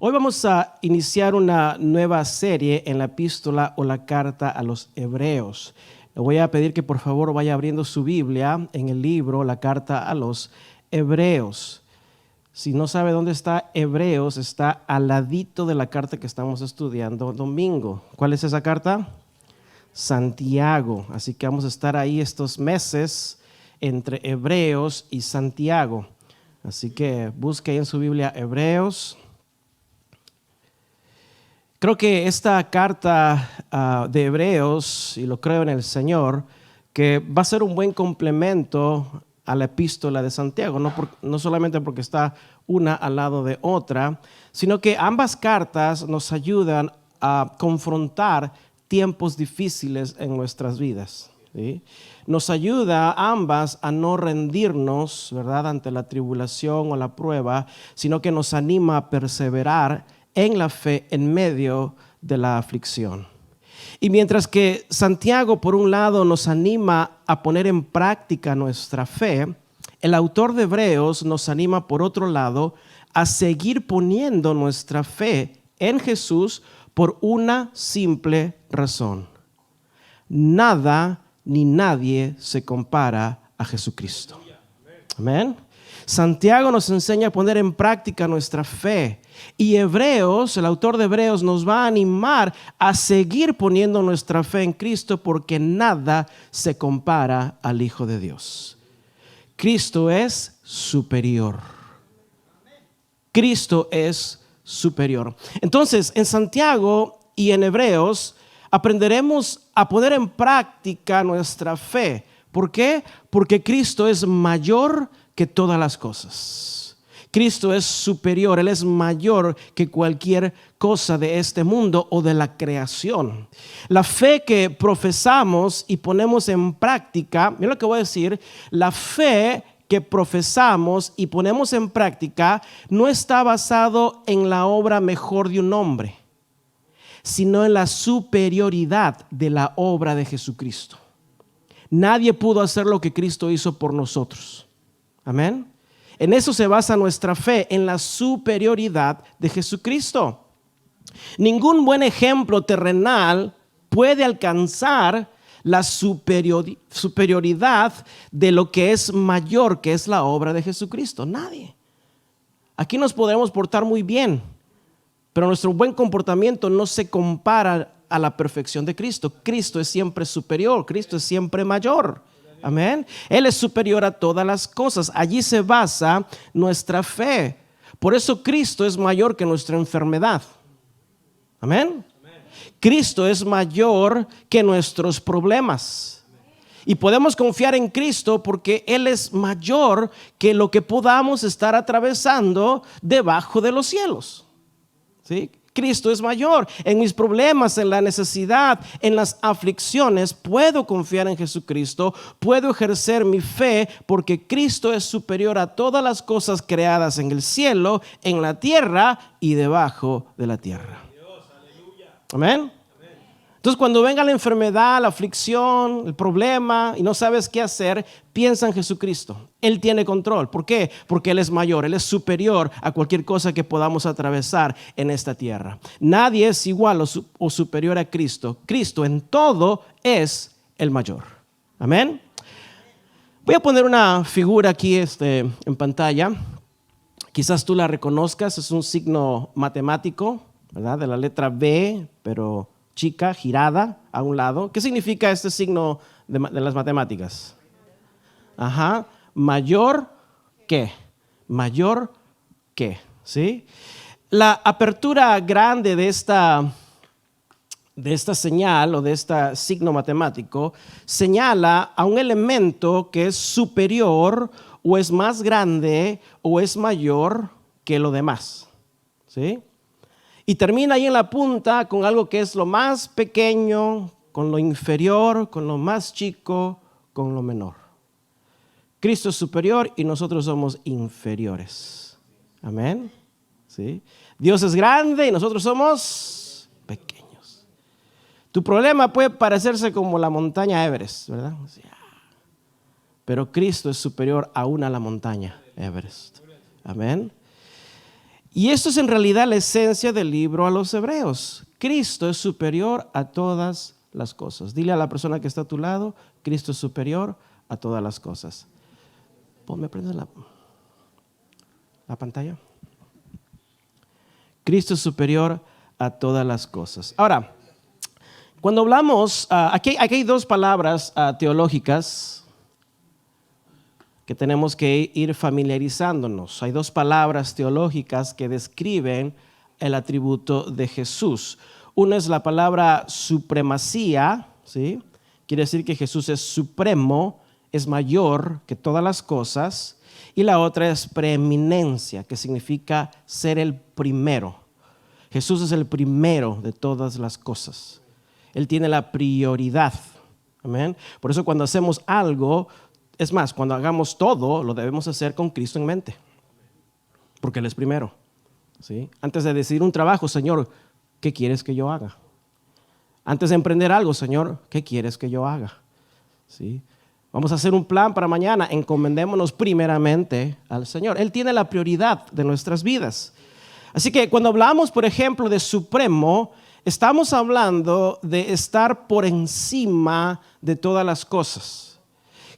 Hoy vamos a iniciar una nueva serie en la epístola o la carta a los Hebreos. Le voy a pedir que por favor vaya abriendo su Biblia en el libro, la carta a los Hebreos. Si no sabe dónde está Hebreos, está al ladito de la carta que estamos estudiando domingo. ¿Cuál es esa carta? Santiago. Así que vamos a estar ahí estos meses entre Hebreos y Santiago. Así que busque ahí en su Biblia Hebreos. Creo que esta carta de Hebreos, y lo creo en el Señor, que va a ser un buen complemento a la epístola de Santiago, no solamente porque está una al lado de otra, sino que ambas cartas nos ayudan a confrontar tiempos difíciles en nuestras vidas, ¿sí? Nos ayuda ambas a no rendirnos, ¿verdad?, ante la tribulación o la prueba, sino que nos anima a perseverar en la fe en medio de la aflicción. Y mientras que Santiago, por un lado, nos anima a poner en práctica nuestra fe, el autor de Hebreos nos anima, por otro lado, a seguir poniendo nuestra fe en Jesús por una simple razón. Nada ni nadie se compara a Jesucristo. Amén. Santiago nos enseña a poner en práctica nuestra fe. Y Hebreos, el autor de Hebreos, nos va a animar a seguir poniendo nuestra fe en Cristo porque nada se compara al Hijo de Dios. Cristo es superior. Cristo es superior. Entonces, en Santiago y en Hebreos aprenderemos a poner en práctica nuestra fe. ¿Por qué? Porque Cristo es mayor que todas las cosas. Cristo es superior, Él es mayor que cualquier cosa de este mundo o de la creación. La fe que profesamos y ponemos en práctica, mira lo que voy a decir, la fe que profesamos y ponemos en práctica no está basado en la obra mejor de un hombre, sino en la superioridad de la obra de Jesucristo. Nadie pudo hacer lo que Cristo hizo por nosotros. Amén. En eso se basa nuestra fe, en la superioridad de Jesucristo. Ningún buen ejemplo terrenal puede alcanzar la superioridad de lo que es mayor, que es la obra de Jesucristo. Nadie. Aquí nos podremos portar muy bien, pero nuestro buen comportamiento no se compara a la perfección de Cristo. Cristo es siempre superior, Cristo es siempre mayor. Amén. Él es superior a todas las cosas. Allí se basa nuestra fe. Por eso Cristo es mayor que nuestra enfermedad. Amén. Cristo es mayor que nuestros problemas. Y podemos confiar en Cristo porque Él es mayor que lo que podamos estar atravesando debajo de los cielos. ¿Sí? Cristo es mayor. En mis problemas, en la necesidad, en las aflicciones, puedo confiar en Jesucristo, puedo ejercer mi fe porque Cristo es superior a todas las cosas creadas en el cielo, en la tierra y debajo de la tierra. Amén. Entonces, cuando venga la enfermedad, la aflicción, el problema y no sabes qué hacer, piensa en Jesucristo. Él tiene control. ¿Por qué? Porque Él es mayor, Él es superior a cualquier cosa que podamos atravesar en esta tierra. Nadie es igual o superior a Cristo. Cristo en todo es el mayor. Amén. Voy a poner una figura aquí en pantalla. Quizás tú la reconozcas. Es un signo matemático, ¿verdad? De la letra B, pero chica, girada a un lado. ¿Qué significa este signo de las matemáticas? Ajá, mayor que, ¿sí? La apertura grande de esta señal o de este signo matemático señala a un elemento que es superior o es más grande o es mayor que lo demás, ¿sí? Y termina ahí en la punta con algo que es lo más pequeño, con lo inferior, con lo más chico, con lo menor. Cristo es superior y nosotros somos inferiores. Amén. ¿Sí? Dios es grande y nosotros somos pequeños. Tu problema puede parecerse como la montaña Everest, ¿verdad? Pero Cristo es superior aún a la montaña Everest. Amén. Y esto es en realidad la esencia del libro a los Hebreos. Cristo es superior a todas las cosas. Dile a la persona que está a tu lado, Cristo es superior a todas las cosas. ¿Me prendes la pantalla? Cristo es superior a todas las cosas. Ahora, cuando hablamos, aquí hay dos palabras teológicas que tenemos que ir familiarizándonos. Hay dos palabras teológicas que describen el atributo de Jesús. Una es la palabra supremacía, ¿sí? Quiere decir que Jesús es supremo, es mayor que todas las cosas. Y la otra es preeminencia, que significa ser el primero. Jesús es el primero de todas las cosas. Él tiene la prioridad. Amén. Por eso cuando hacemos algo, es más, cuando hagamos todo, lo debemos hacer con Cristo en mente. Porque Él es primero. ¿Sí? Antes de decidir un trabajo, Señor, ¿qué quieres que yo haga? Antes de emprender algo, Señor, ¿qué quieres que yo haga? ¿Sí? Vamos a hacer un plan para mañana. Encomendémonos primeramente al Señor. Él tiene la prioridad de nuestras vidas. Así que cuando hablamos, por ejemplo, de supremo, estamos hablando de estar por encima de todas las cosas.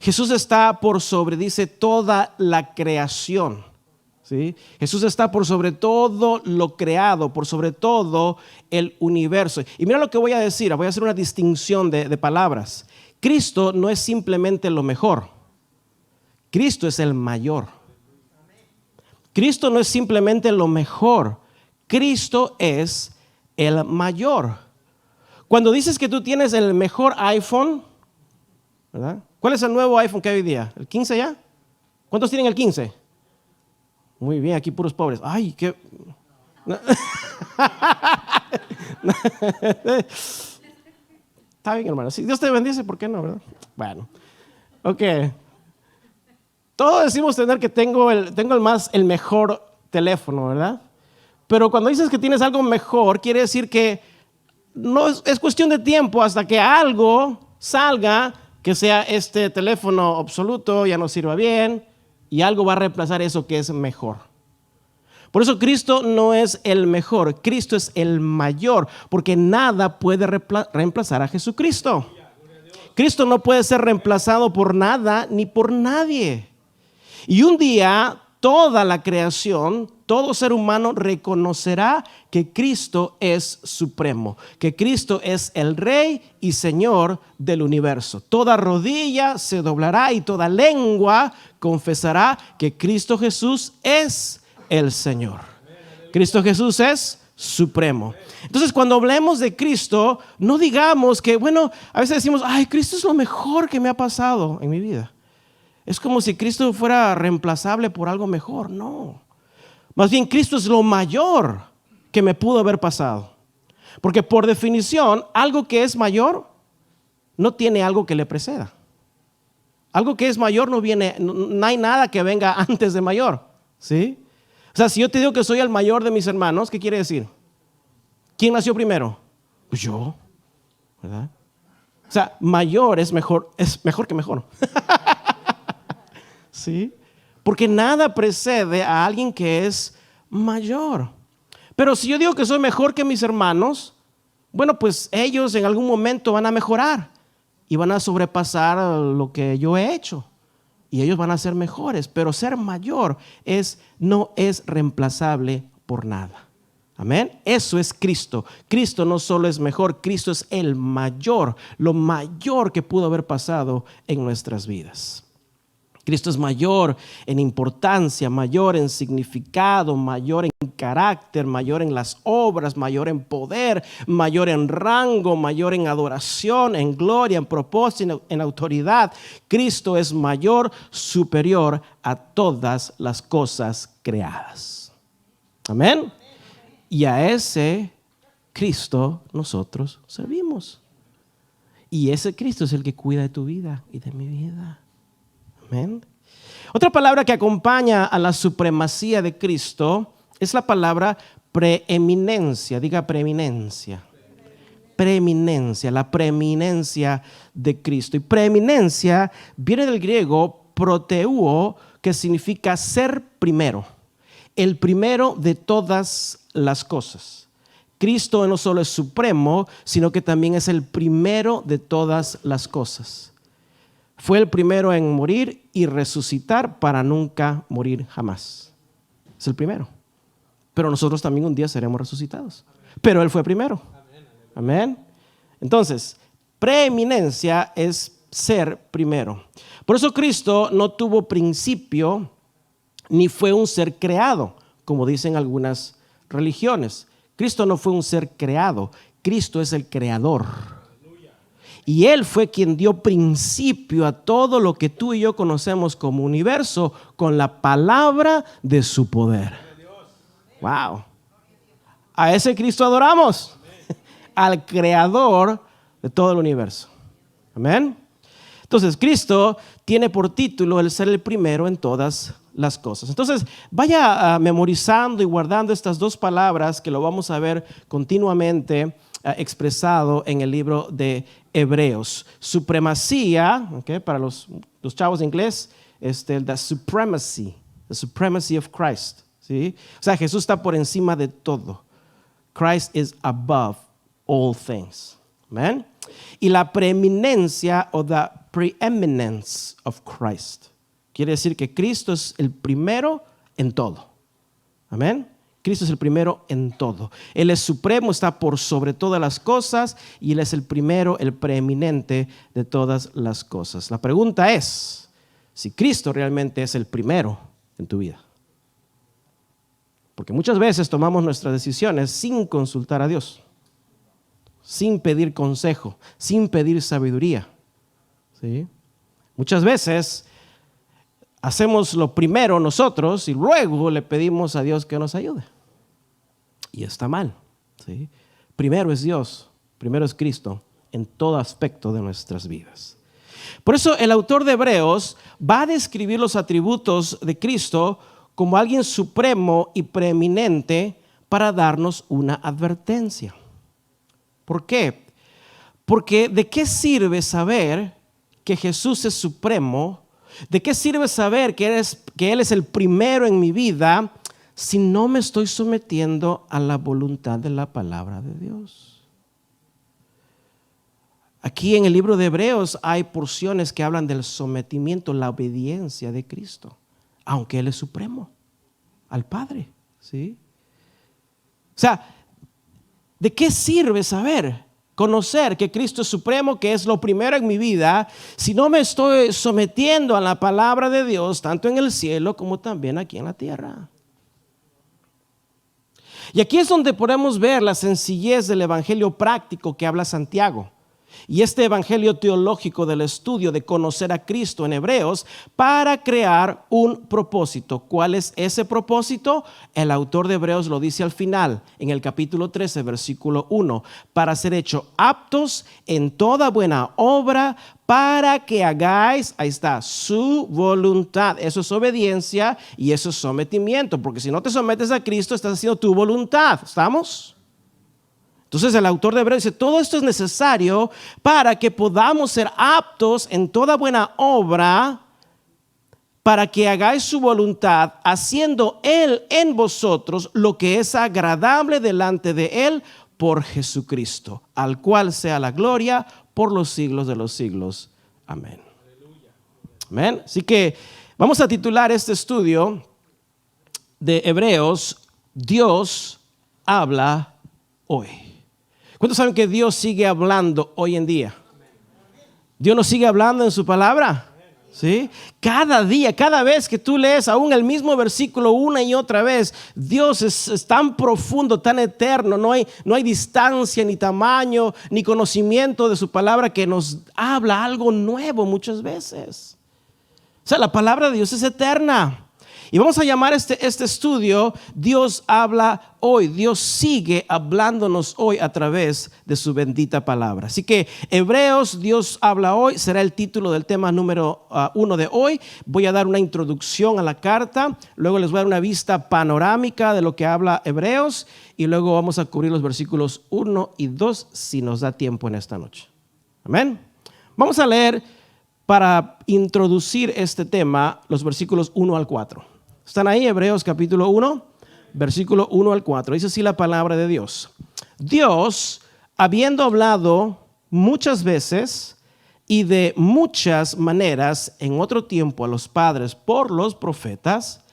Jesús está por sobre, dice, toda la creación. ¿Sí? Jesús está por sobre todo lo creado, por sobre todo el universo. Y mira lo que voy a decir, voy a hacer una distinción de palabras. Cristo no es simplemente lo mejor, Cristo es el mayor. Cristo no es simplemente lo mejor, Cristo es el mayor. Cuando dices que tú tienes el mejor iPhone, ¿verdad? ¿Cuál es el nuevo iPhone que hay hoy día? ¿El 15 ya? ¿Cuántos tienen el 15? Muy bien, aquí puros pobres. Ay, qué... Está bien, hermano. Si Dios te bendice, ¿por qué no, verdad? Bueno, ok. Todos decimos tener que tengo el mejor teléfono, ¿verdad? Pero cuando dices que tienes algo mejor, quiere decir que no es cuestión de tiempo hasta que algo salga que sea este teléfono obsoleto, ya no sirva bien, y algo va a reemplazar eso que es mejor. Por eso Cristo no es el mejor, Cristo es el mayor, porque nada puede reemplazar a Jesucristo. Cristo no puede ser reemplazado por nada ni por nadie. Y un día toda la creación, todo ser humano reconocerá que Cristo es supremo, que Cristo es el Rey y Señor del universo. Toda rodilla se doblará y toda lengua confesará que Cristo Jesús es el Señor. Cristo Jesús es supremo. Entonces, cuando hablemos de Cristo, no digamos que, bueno, a veces decimos, ay, Cristo es lo mejor que me ha pasado en mi vida. Es como si Cristo fuera reemplazable por algo mejor. No. Más bien, Cristo es lo mayor que me pudo haber pasado. Porque por definición, algo que es mayor no tiene algo que le preceda. Algo que es mayor no hay nada que venga antes de mayor. ¿Sí? O sea, si yo te digo que soy el mayor de mis hermanos, ¿qué quiere decir? ¿Quién nació primero? Pues yo, ¿verdad? O sea, mayor es mejor que mejor. ¿Sí? Porque nada precede a alguien que es mayor. Pero si yo digo que soy mejor que mis hermanos, bueno, pues ellos en algún momento van a mejorar y van a sobrepasar lo que yo he hecho. Y ellos van a ser mejores, pero ser mayor no es reemplazable por nada. Amén. Eso es Cristo. Cristo no solo es mejor, Cristo es el mayor, lo mayor que pudo haber pasado en nuestras vidas. Cristo es mayor en importancia, mayor en significado, mayor en carácter, mayor en las obras, mayor en poder, mayor en rango, mayor en adoración, en gloria, en propósito, en autoridad. Cristo es mayor, superior a todas las cosas creadas. Amén. Y a ese Cristo nosotros servimos. Y ese Cristo es el que cuida de tu vida y de mi vida. Amén. Otra palabra que acompaña a la supremacía de Cristo es la palabra preeminencia. Diga preeminencia. Preeminencia, la preeminencia de Cristo. Y preeminencia viene del griego proteuo, que significa ser primero. el primero de todas las cosas. Cristo no solo es supremo, sino que también es el primero de todas las cosas. Fue el primero en morir y resucitar para nunca morir jamás. Es el primero. Pero nosotros también un día seremos resucitados. Pero Él fue primero. Amén. Entonces, preeminencia es ser primero. Por eso Cristo no tuvo principio ni fue un ser creado, como dicen algunas religiones. Cristo no fue un ser creado, Cristo es el creador. Y Él fue quien dio principio a todo lo que tú y yo conocemos como universo con la palabra de su poder. Wow. A ese Cristo adoramos, al creador de todo el universo. Amén. Entonces, Cristo tiene por título el ser el primero en todas las cosas. Entonces, vaya memorizando y guardando estas dos palabras que lo vamos a ver continuamente expresado en el libro de Hebreos. Supremacía, okay, para los chavos de inglés, the supremacy of Christ. ¿Sí? O sea, Jesús está por encima de todo. Christ is above all things. Amen. Y la preeminencia o the preeminence of Christ. Quiere decir que Cristo es el primero en todo. Amén. Cristo es el primero en todo. Él es supremo, está por sobre todas las cosas y Él es el primero, el preeminente de todas las cosas. La pregunta es si Cristo realmente es el primero en tu vida. Porque muchas veces tomamos nuestras decisiones sin consultar a Dios, sin pedir consejo, sin pedir sabiduría. ¿Sí? Muchas veces hacemos lo primero nosotros y luego le pedimos a Dios que nos ayude. Y está mal. ¿Sí? Primero es Dios, primero es Cristo en todo aspecto de nuestras vidas. Por eso el autor de Hebreos va a describir los atributos de Cristo como alguien supremo y preeminente para darnos una advertencia. ¿Por qué? Porque ¿de qué sirve saber que Jesús es supremo? ¿De qué sirve saber que Él es el primero en mi vida si no me estoy sometiendo a la voluntad de la palabra de Dios? Aquí en el libro de Hebreos hay porciones que hablan del sometimiento, la obediencia de Cristo, aunque Él es supremo al Padre. ¿Sí? O sea, ¿de qué sirve saber, conocer que Cristo es supremo, que es lo primero en mi vida, si no me estoy sometiendo a la palabra de Dios, tanto en el cielo como también aquí en la tierra? Y aquí es donde podemos ver la sencillez del evangelio práctico que habla Santiago. Y este evangelio teológico del estudio de conocer a Cristo en Hebreos para crear un propósito. ¿Cuál es ese propósito? El autor de Hebreos lo dice al final, en el capítulo 13, versículo 1. Para ser hechos aptos en toda buena obra, para que hagáis, ahí está, su voluntad. Eso es obediencia y eso es sometimiento. Porque si no te sometes a Cristo, estás haciendo tu voluntad. ¿Estamos? Entonces el autor de Hebreos dice, todo esto es necesario para que podamos ser aptos en toda buena obra, para que hagáis su voluntad, haciendo Él en vosotros lo que es agradable delante de Él por Jesucristo, al cual sea la gloria por los siglos de los siglos. Amén. Amén. Así que vamos a titular este estudio de Hebreos, Dios habla hoy. ¿Cuántos saben que Dios sigue hablando hoy en día? Dios nos sigue hablando en su palabra. ¿Sí? Cada día, cada vez que tú lees aún el mismo versículo una y otra vez, Dios es tan profundo, tan eterno, no hay distancia, ni tamaño, ni conocimiento de su palabra que nos habla algo nuevo muchas veces. O sea, la palabra de Dios es eterna. Y vamos a llamar este estudio Dios habla hoy. Dios sigue hablándonos hoy a través de su bendita palabra. Así que Hebreos, Dios habla hoy, será el título del tema número 1 de hoy. Voy a dar una introducción a la carta, luego les voy a dar una vista panorámica de lo que habla Hebreos y luego vamos a cubrir los versículos 1 y 2 si nos da tiempo en esta noche. Amén. Vamos a leer para introducir este tema los versículos 1 al 4. ¿Están ahí? Hebreos capítulo 1, versículo 1 al 4. Dice así la palabra de Dios. Dios, habiendo hablado muchas veces y de muchas maneras en otro tiempo a los padres por los profetas,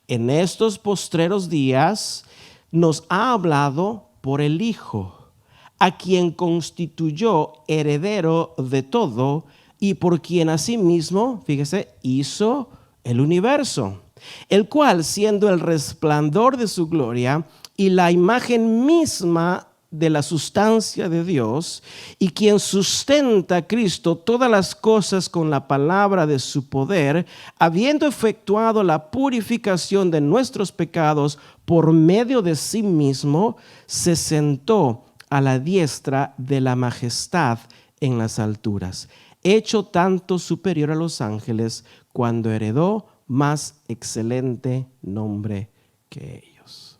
en estos postreros días nos ha hablado por el Hijo, a quien constituyó heredero de todo y por quien asimismo, fíjese, hizo el universo, el cual, siendo el resplandor de su gloria y la imagen misma de la sustancia de Dios, y quien sustenta a Cristo todas las cosas con la palabra de su poder, habiendo efectuado la purificación de nuestros pecados por medio de sí mismo, se sentó a la diestra de la majestad en las alturas, hecho tanto superior a los ángeles, cuando heredó más excelente nombre que ellos.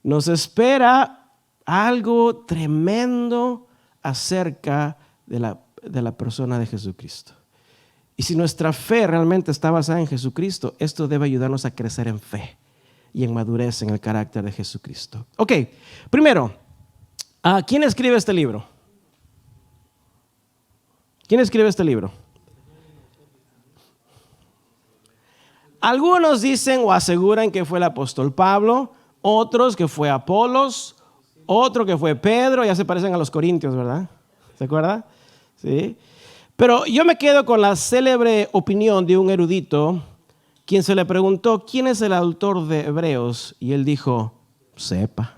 Nos espera algo tremendo acerca de la persona de Jesucristo. Y si nuestra fe realmente está basada en Jesucristo, esto debe ayudarnos a crecer en fe y en madurez en el carácter de Jesucristo. Ok, primero, ¿quién escribe este libro? ¿Quién escribe este libro? Algunos dicen o aseguran que fue el apóstol Pablo, otros que fue Apolos, otro que fue Pedro, ya se parecen a los corintios, ¿verdad? ¿Se acuerda? Sí. Pero yo me quedo con la célebre opinión de un erudito, quien se le preguntó quién es el autor de Hebreos, y él dijo, sepa.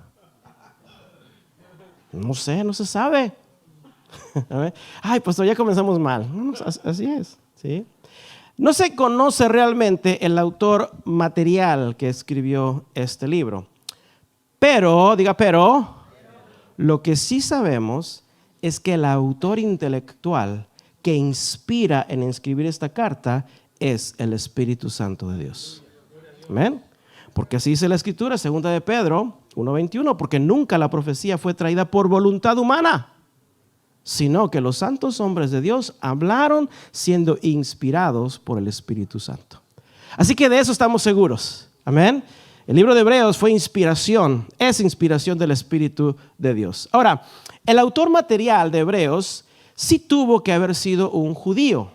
No sé, no se sabe. Ay, pastor, ya comenzamos mal. Así es, ¿sí? No se conoce realmente el autor material que escribió este libro. Pero, lo que sí sabemos es que el autor intelectual que inspira en escribir esta carta es el Espíritu Santo de Dios. Amén. Porque así dice la Escritura, 2 de Pedro 1:21, porque nunca la profecía fue traída por voluntad humana, sino que los santos hombres de Dios hablaron siendo inspirados por el Espíritu Santo. Así que de eso estamos seguros. Amén. El libro de Hebreos fue inspiración, es inspiración del Espíritu de Dios. Ahora, el autor material de Hebreos sí tuvo que haber sido un judío,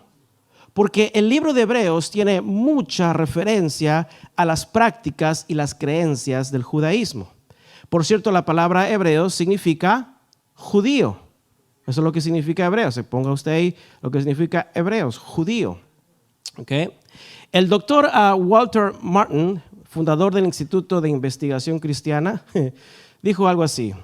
porque el libro de Hebreos tiene mucha referencia a las prácticas y las creencias del judaísmo. Por cierto, la palabra hebreos significa judío. Eso es lo que significa hebreo. Se ponga usted ahí lo que significa hebreos, judío. ¿Okay? El doctor Walter Martin, fundador del Instituto de Investigación Cristiana, dijo algo así.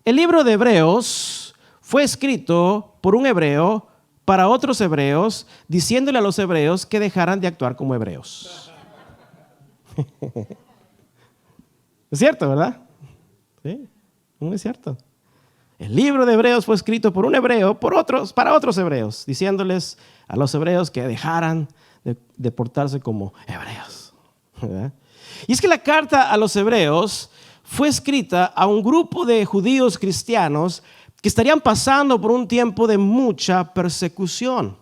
El libro de Hebreos fue escrito por un hebreo para otros hebreos, diciéndole a los hebreos que dejaran de actuar como hebreos. Es cierto, ¿verdad? Sí, no es cierto. El libro de Hebreos fue escrito por un hebreo, para otros hebreos, diciéndoles a los hebreos que dejaran de portarse como hebreos. ¿Verdad? Y es que la carta a los hebreos fue escrita a un grupo de judíos cristianos que estarían pasando por un tiempo de mucha persecución.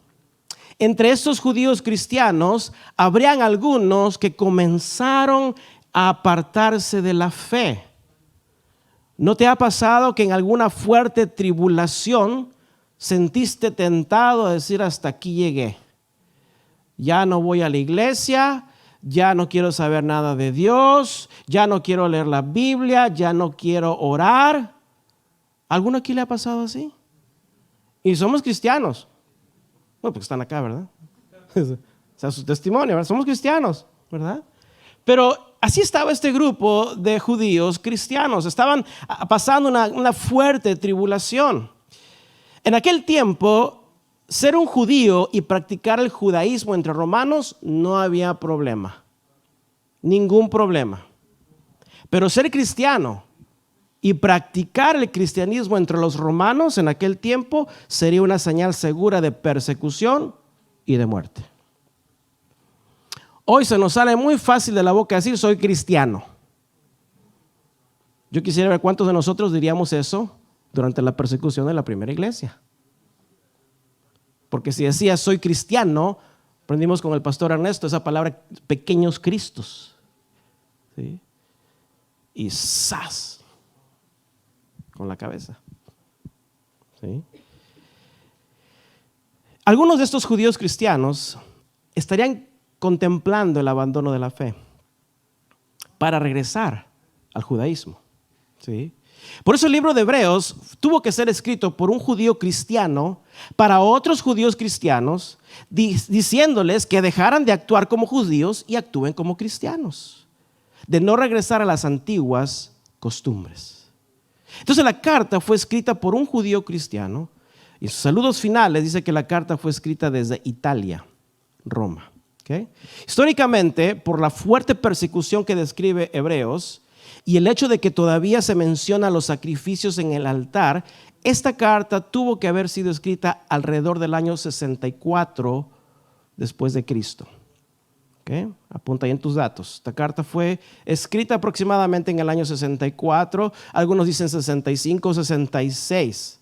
Entre estos judíos cristianos habrían algunos que comenzaron a apartarse de la fe. ¿No te ha pasado que en alguna fuerte tribulación sentiste tentado a decir hasta aquí llegué? Ya no voy a la iglesia, ya no quiero saber nada de Dios, ya no quiero leer la Biblia, ya no quiero orar. ¿Alguno aquí le ha pasado así? Y somos cristianos. No, porque están acá, ¿verdad? O sea, su testimonio, ¿verdad? Somos cristianos, ¿verdad? Pero así estaba este grupo de judíos cristianos. Estaban pasando una fuerte tribulación. En aquel tiempo, ser un judío y practicar el judaísmo entre romanos no había problema. Ningún problema. Pero ser cristiano y practicar el cristianismo entre los romanos en aquel tiempo sería una señal segura de persecución y de muerte. Hoy se nos sale muy fácil de la boca decir soy cristiano. Yo quisiera ver cuántos de nosotros diríamos eso durante la persecución de la primera iglesia. Porque si decías soy cristiano, Aprendimos con el pastor Ernesto esa palabra, pequeños cristos. ¿Sí? Y ¡zas! Con la cabeza. ¿Sí? Algunos de estos judíos cristianos estarían contemplando el abandono de la fe para regresar al judaísmo. ¿Sí? Por eso el libro de Hebreos tuvo que ser escrito por un judío cristiano para otros judíos cristianos, diciéndoles que dejaran de actuar como judíos y actúen como cristianos, de no regresar a las antiguas costumbres. Entonces la carta fue escrita por un judío cristiano y en sus saludos finales dice que la carta fue escrita desde Italia, Roma. ¿Okay? Históricamente, por la fuerte persecución que describe Hebreos y el hecho de que todavía se menciona los sacrificios en el altar, esta carta tuvo que haber sido escrita alrededor del año 64 después de Cristo. ¿Okay? Apunta ahí en tus datos. Esta carta fue escrita aproximadamente en el año 64, algunos dicen 65 o 66.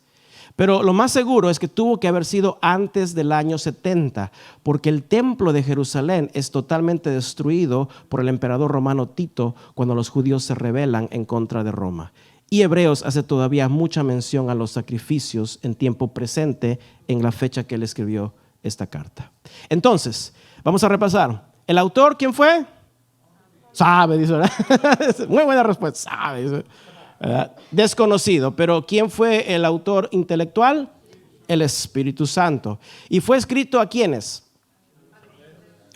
Pero lo más seguro es que tuvo que haber sido antes del año 70, porque el templo de Jerusalén es totalmente destruido por el emperador romano Tito cuando los judíos se rebelan en contra de Roma. Y Hebreos hace todavía mucha mención a los sacrificios en tiempo presente en la fecha que él escribió esta carta. Entonces, vamos a repasar. ¿El autor quién fue? Sabe, dice, ¿verdad? Muy buena respuesta, sabe, dice. Desconocido, pero ¿quién fue el autor intelectual? El Espíritu Santo. ¿Y fue escrito a quiénes?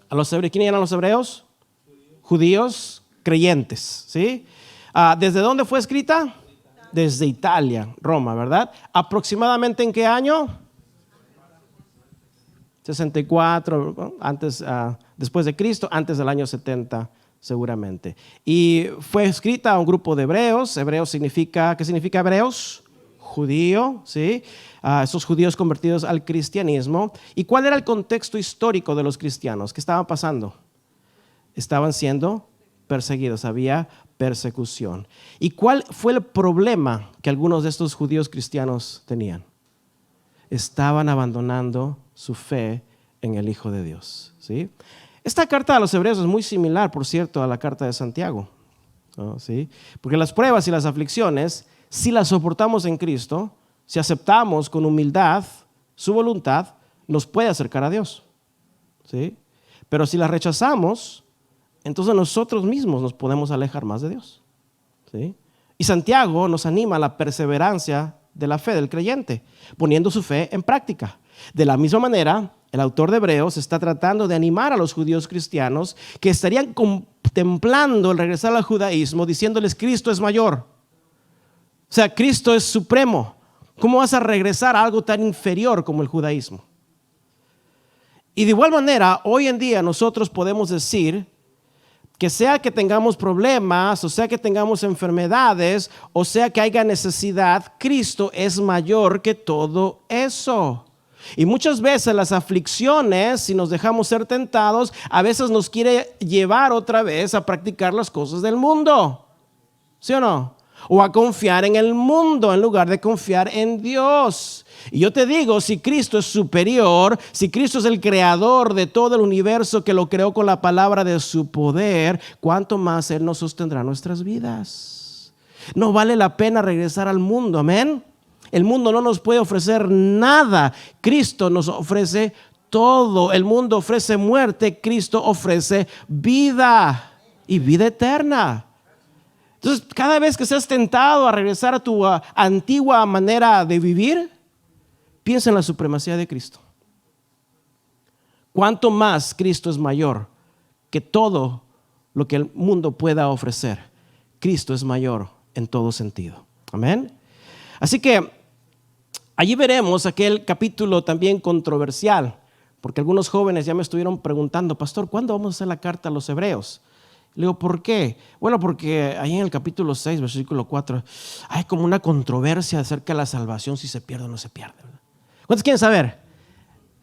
A los hebreos. ¿Quiénes eran los hebreos? Judíos creyentes, ¿sí? ¿Desde dónde fue escrita? Desde Italia, Roma, ¿verdad? ¿Aproximadamente en qué año? 64, antes, después de Cristo, antes del año 70. Seguramente. Y fue escrita a un grupo de hebreos. Hebreos significa, ¿qué significa hebreos? Judío, ¿sí? Esos judíos convertidos al cristianismo. ¿Y cuál era el contexto histórico de los cristianos? ¿Qué estaban pasando? Estaban siendo perseguidos, había persecución. ¿Y cuál fue el problema que algunos de estos judíos cristianos tenían? Estaban abandonando su fe en el Hijo de Dios, ¿sí? Esta carta a los hebreos es muy similar, por cierto, a la carta de Santiago, ¿no? ¿Sí? Porque las pruebas y las aflicciones, si las soportamos en Cristo, si aceptamos con humildad su voluntad, nos puede acercar a Dios, ¿sí? Pero si las rechazamos, entonces nosotros mismos nos podemos alejar más de Dios, ¿sí? Y Santiago nos anima a la perseverancia de la fe del creyente, poniendo su fe en práctica. De la misma manera, el autor de Hebreos está tratando de animar a los judíos cristianos que estarían contemplando el regresar al judaísmo, diciéndoles Cristo es mayor. O sea, Cristo es supremo. ¿Cómo vas a regresar a algo tan inferior como el judaísmo? Y de igual manera, hoy en día nosotros podemos decir que sea que tengamos problemas, o sea que tengamos enfermedades, o sea que haya necesidad, Cristo es mayor que todo eso. Y muchas veces las aflicciones, si nos dejamos ser tentados, a veces nos quiere llevar otra vez a practicar las cosas del mundo, ¿sí o no? O a confiar en el mundo en lugar de confiar en Dios. Y yo te digo, si Cristo es superior, si Cristo es el creador de todo el universo que lo creó con la palabra de su poder, ¿cuánto más Él nos sostendrá nuestras vidas? No vale la pena regresar al mundo, amén. El mundo no nos puede ofrecer nada. Cristo nos ofrece todo. El mundo ofrece muerte, Cristo ofrece vida y vida eterna. Entonces, cada vez que seas tentado a regresar a tu antigua manera de vivir, piensa en la supremacía de Cristo. ¿Cuánto más Cristo es mayor que todo lo que el mundo pueda ofrecer? Cristo es mayor en todo sentido. Amén. Así que allí veremos aquel capítulo también controversial, porque algunos jóvenes ya me estuvieron preguntando, pastor, ¿cuándo vamos a hacer la carta a los hebreos? Le digo, ¿por qué? Bueno, porque ahí en el capítulo 6, versículo 4, hay como una controversia acerca de la salvación, si se pierde o no se pierde. ¿Cuántos quieren saber?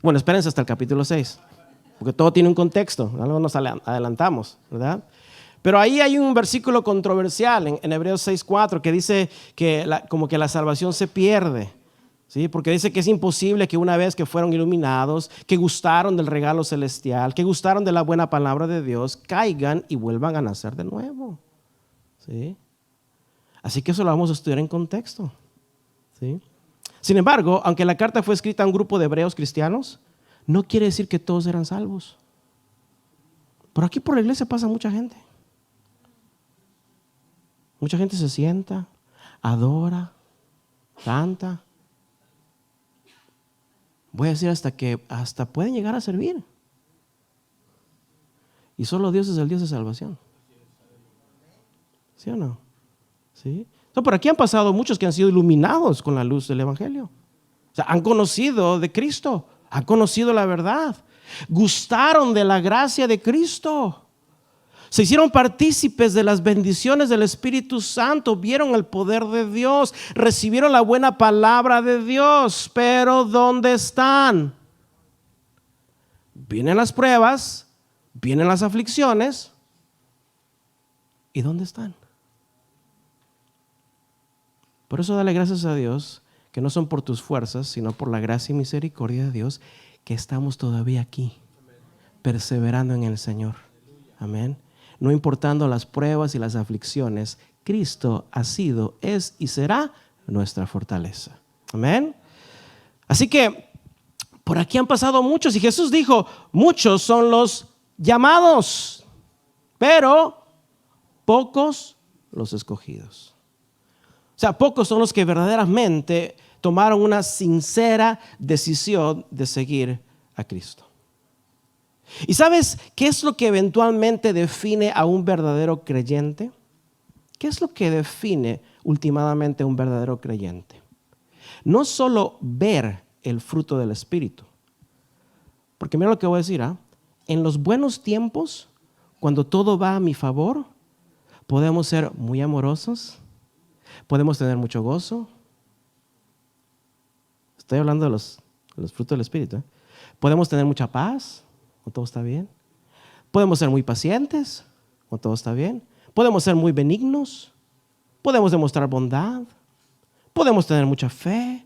Bueno, espérense hasta el capítulo 6, porque todo tiene un contexto, algo nos adelantamos, ¿verdad? Pero ahí hay un versículo controversial en Hebreos 6:4 que dice que como que la salvación se pierde. ¿Sí? Porque dice que es imposible que una vez que fueron iluminados, que gustaron del regalo celestial, que gustaron de la buena palabra de Dios, caigan y vuelvan a nacer de nuevo. ¿Sí? Así que eso lo vamos a estudiar en contexto. ¿Sí? Sin embargo, aunque la carta fue escrita a un grupo de hebreos cristianos, no quiere decir que todos eran salvos. Por aquí por la iglesia pasa mucha gente. Mucha gente se sienta, adora, canta. Voy a decir hasta pueden llegar a servir. Y solo Dios es el Dios de salvación. ¿Sí o no? ¿Sí? Por aquí han pasado muchos que han sido iluminados con la luz del Evangelio. O sea, han conocido de Cristo, han conocido la verdad, gustaron de la gracia de Cristo. Se hicieron partícipes de las bendiciones del Espíritu Santo, vieron el poder de Dios, recibieron la buena palabra de Dios. Pero ¿dónde están? Vienen las pruebas, vienen las aflicciones. ¿Y dónde están? Por eso dale gracias a Dios, que no son por tus fuerzas, sino por la gracia y misericordia de Dios, que estamos todavía aquí, perseverando en el Señor. Amén. No importando las pruebas y las aflicciones, Cristo ha sido, es y será nuestra fortaleza. Amén. Así que por aquí han pasado muchos y Jesús dijo, muchos son los llamados, pero pocos los escogidos. O sea, pocos son los que verdaderamente tomaron una sincera decisión de seguir a Cristo. ¿Y sabes qué es lo que eventualmente define a un verdadero creyente? ¿Qué es lo que define últimamente a un verdadero creyente? No solo ver el fruto del Espíritu. Porque mira lo que voy a decir, en los buenos tiempos, cuando todo va a mi favor, podemos ser muy amorosos, podemos tener mucho gozo. Estoy hablando de los frutos del Espíritu. Podemos tener mucha paz, cuando todo está bien. Podemos ser muy pacientes, cuando todo está bien. Podemos ser muy benignos. Podemos demostrar bondad. Podemos tener mucha fe,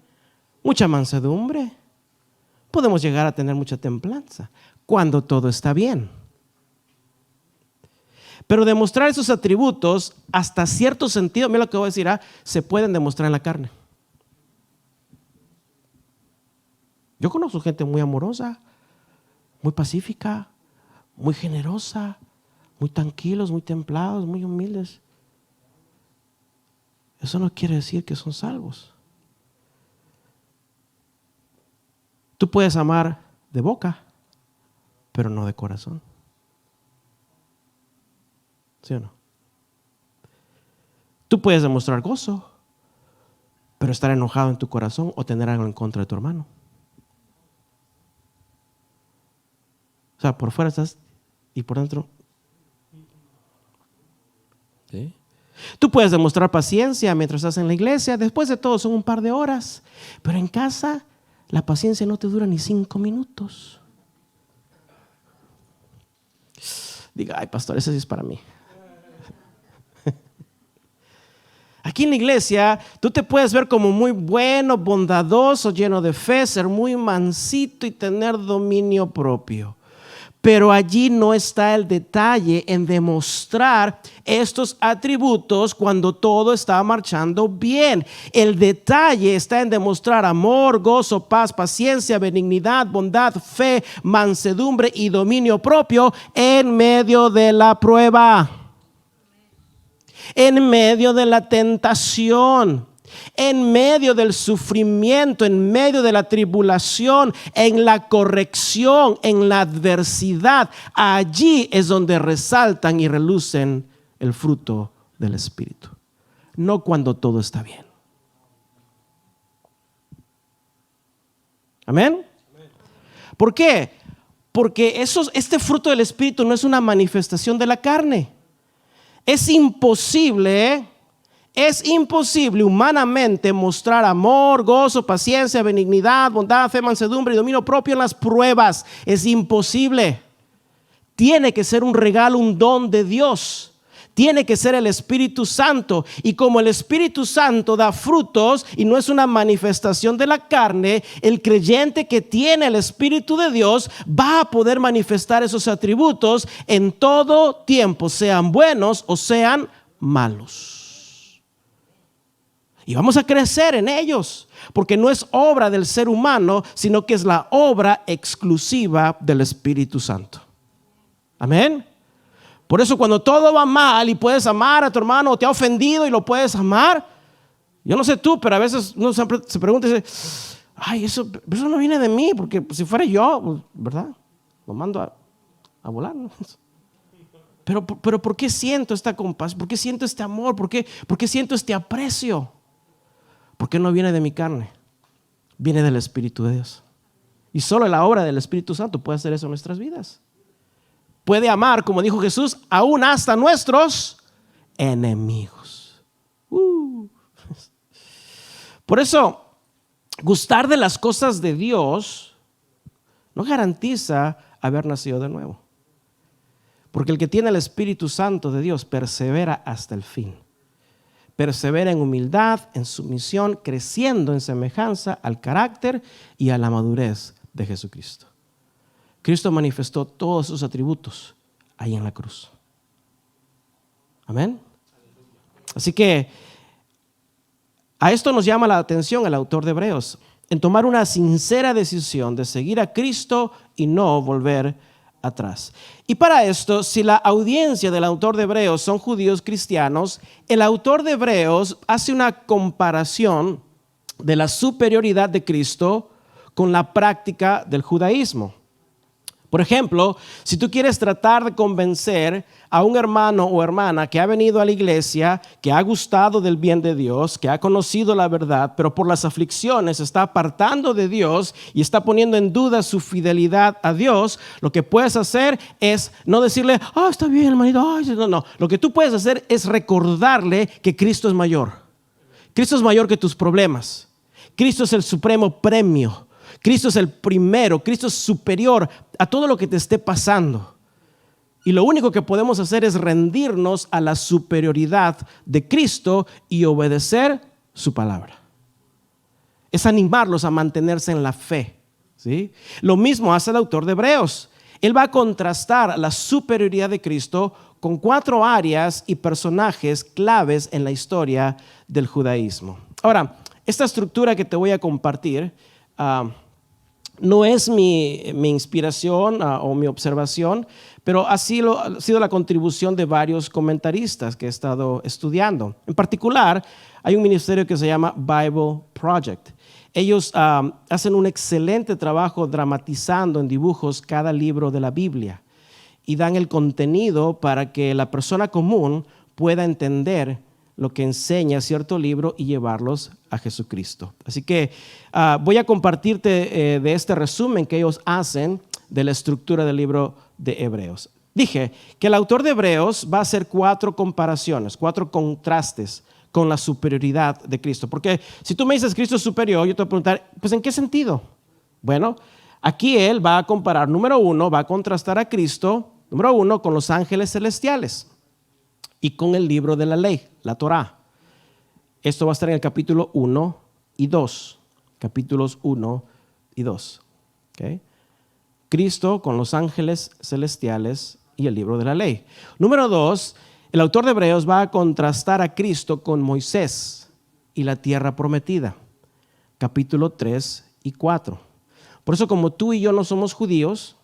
mucha mansedumbre. Podemos llegar a tener mucha templanza, cuando todo está bien. Pero demostrar esos atributos, hasta cierto sentido, mira lo que voy a decir, se pueden demostrar en la carne. Yo conozco gente muy amorosa, muy pacífica, muy generosa, muy tranquilos, muy templados, muy humildes. Eso no quiere decir que son salvos. Tú puedes amar de boca, pero no de corazón. ¿Sí o no? Tú puedes demostrar gozo, pero estar enojado en tu corazón o tener algo en contra de tu hermano. O sea, por fuera estás y por dentro. ¿Sí? Tú puedes demostrar paciencia mientras estás en la iglesia. Después de todo son un par de horas. Pero en casa la paciencia no te dura ni 5 minutos. Diga, ay pastor, ese sí es para mí. Aquí en la iglesia tú te puedes ver como muy bueno, bondadoso, lleno de fe, ser muy mansito y tener dominio propio. Pero allí no está el detalle en demostrar estos atributos cuando todo está marchando bien. El detalle está en demostrar amor, gozo, paz, paciencia, benignidad, bondad, fe, mansedumbre y dominio propio en medio de la prueba, en medio de la tentación, en medio del sufrimiento, en medio de la tribulación, en la corrección, en la adversidad. Allí es donde resaltan y relucen el fruto del Espíritu, no cuando todo está bien. Amén. ¿Por qué? Porque este fruto del Espíritu no es una manifestación de la carne. Es imposible humanamente mostrar amor, gozo, paciencia, benignidad, bondad, fe, mansedumbre y dominio propio en las pruebas. Es imposible. Tiene que ser un regalo, un don de Dios. tiene que ser el Espíritu Santo. Y como el Espíritu Santo da frutos y no es una manifestación de la carne, el creyente que tiene el Espíritu de Dios va a poder manifestar esos atributos en todo tiempo, sean buenos o sean malos. Y vamos a crecer en ellos, porque no es obra del ser humano, sino que es la obra exclusiva del Espíritu Santo. Amén. Por eso cuando todo va mal y puedes amar a tu hermano o te ha ofendido y lo puedes amar, yo no sé tú, pero a veces uno se pregunta y dice, ay, eso no viene de mí, porque si fuera yo, ¿verdad? Lo mando a volar, ¿no? Pero ¿por qué siento esta compasión? ¿Por qué siento este amor? ¿Por qué siento este aprecio? Porque no viene de mi carne, viene del Espíritu de Dios. Y solo la obra del Espíritu Santo puede hacer eso en nuestras vidas. Puede amar, como dijo Jesús, aún hasta nuestros enemigos. Por eso, gustar de las cosas de Dios no garantiza haber nacido de nuevo. Porque el que tiene el Espíritu Santo de Dios persevera hasta el fin. Persevera en humildad, en sumisión, creciendo en semejanza al carácter y a la madurez de Jesucristo. Cristo manifestó todos sus atributos ahí en la cruz. Amén. Así que a esto nos llama la atención el autor de Hebreos, en tomar una sincera decisión de seguir a Cristo y no volver atrás. Y para esto, si la audiencia del autor de Hebreos son judíos cristianos, el autor de Hebreos hace una comparación de la superioridad de Cristo con la práctica del judaísmo. Por ejemplo, si tú quieres tratar de convencer a un hermano o hermana que ha venido a la iglesia, que ha gustado del bien de Dios, que ha conocido la verdad, pero por las aflicciones está apartando de Dios y está poniendo en duda su fidelidad a Dios, lo que puedes hacer es no decirle, está bien, hermanito, no. Lo que tú puedes hacer es recordarle que Cristo es mayor. Cristo es mayor que tus problemas. Cristo es el supremo premio. Cristo es el primero, Cristo es superior a todo lo que te esté pasando. Y lo único que podemos hacer es rendirnos a la superioridad de Cristo y obedecer su palabra. Es animarlos a mantenerse en la fe, ¿sí? Lo mismo hace el autor de Hebreos. Él va a contrastar la superioridad de Cristo con 4 áreas y personajes claves en la historia del judaísmo. Ahora, esta estructura que te voy a compartir no es mi inspiración o mi observación, pero ha sido la contribución de varios comentaristas que he estado estudiando. En particular, hay un ministerio que se llama Bible Project. Ellos hacen un excelente trabajo dramatizando en dibujos cada libro de la Biblia y dan el contenido para que la persona común pueda entender lo que enseña cierto libro y llevarlos a Jesucristo. Así que voy a compartirte de este resumen que ellos hacen de la estructura del libro de Hebreos. Dije que el autor de Hebreos va a hacer 4 comparaciones, 4 contrastes con la superioridad de Cristo. Porque si tú me dices Cristo es superior, yo te voy a preguntar, pues ¿en qué sentido? Bueno, aquí él va a comparar, número 1, va a contrastar a Cristo, número 1, con los ángeles celestiales y con el libro de la ley, la Torá. Esto va a estar en el capítulo 1 y 2. Capítulos 1 y 2. ¿Okay? Cristo con los ángeles celestiales y el libro de la ley. Número 2, el autor de Hebreos va a contrastar a Cristo con Moisés y la tierra prometida. Capítulo 3 y 4. Por eso, como tú y yo no somos judíos,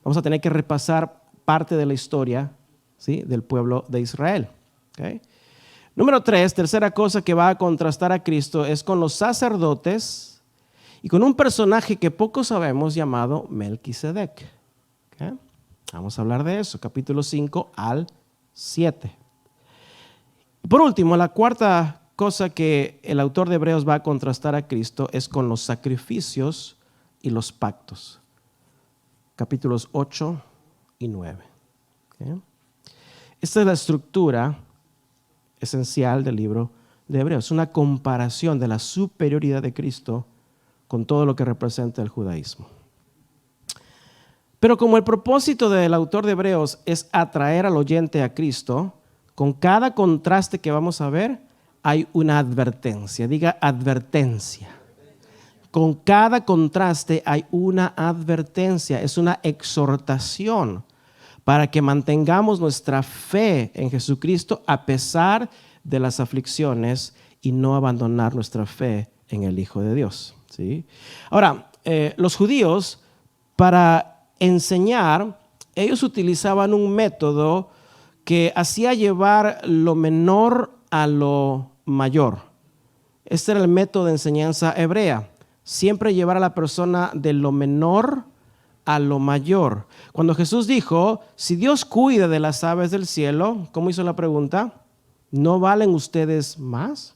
vamos a tener que repasar parte de la historia, ¿sí?, del pueblo de Israel. ¿Okay? Número 3, tercera cosa que va a contrastar a Cristo es con los sacerdotes y con un personaje que poco sabemos llamado Melquisedec. ¿Okay? Vamos a hablar de eso, capítulo 5 al 7. Por último, la cuarta cosa que el autor de Hebreos va a contrastar a Cristo es con los sacrificios y los pactos. Capítulos 8 y 9. ¿Okay? Esta es la estructura esencial del libro de Hebreos, una comparación de la superioridad de Cristo con todo lo que representa el judaísmo. Pero como el propósito del autor de Hebreos es atraer al oyente a Cristo, con cada contraste que vamos a ver, hay una advertencia. Diga advertencia. Con cada contraste hay una advertencia, es una exhortación para que mantengamos nuestra fe en Jesucristo a pesar de las aflicciones y no abandonar nuestra fe en el Hijo de Dios, ¿sí? Ahora, los judíos, para enseñar, ellos utilizaban un método que hacía llevar lo menor a lo mayor. Este era el método de enseñanza hebrea. Siempre llevar a la persona de lo menor a lo mayor. Cuando Jesús dijo, si Dios cuida de las aves del cielo, ¿cómo hizo la pregunta? ¿No valen ustedes más?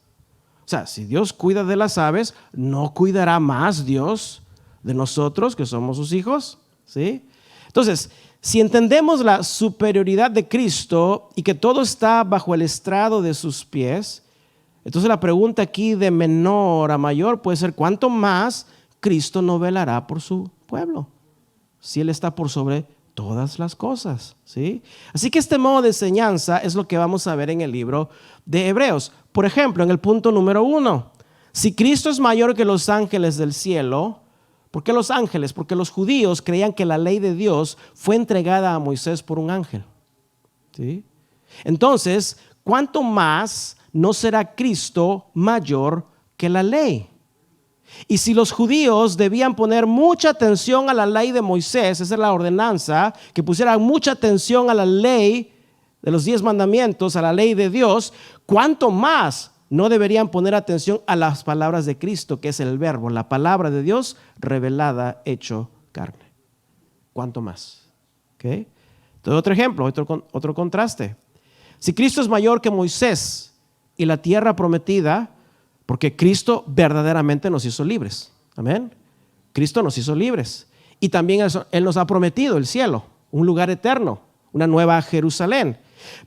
O sea, si Dios cuida de las aves, ¿no cuidará más Dios de nosotros que somos sus hijos? ¿Sí? Entonces, si entendemos la superioridad de Cristo y que todo está bajo el estrado de sus pies, entonces la pregunta aquí de menor a mayor puede ser, ¿cuánto más Cristo no velará por su pueblo? Si Él está por sobre todas las cosas, ¿sí? Así que este modo de enseñanza es lo que vamos a ver en el libro de Hebreos. Por ejemplo, en el punto número 1, si Cristo es mayor que los ángeles del cielo, ¿por qué los ángeles? Porque los judíos creían que la ley de Dios fue entregada a Moisés por un ángel, ¿sí? Entonces, ¿cuánto más no será Cristo mayor que la ley? Y si los judíos debían poner mucha atención a la ley de Moisés, esa es la ordenanza, que pusieran mucha atención a la ley de los 10 mandamientos, a la ley de Dios, ¿cuánto más no deberían poner atención a las palabras de Cristo, que es el verbo, la palabra de Dios revelada, hecho carne? ¿Cuánto más? ¿Okay? Entonces, otro ejemplo, otro contraste. Si Cristo es mayor que Moisés y la tierra prometida, porque Cristo verdaderamente nos hizo libres. Amén. Cristo nos hizo libres. Y también Él nos ha prometido el cielo, un lugar eterno, una nueva Jerusalén.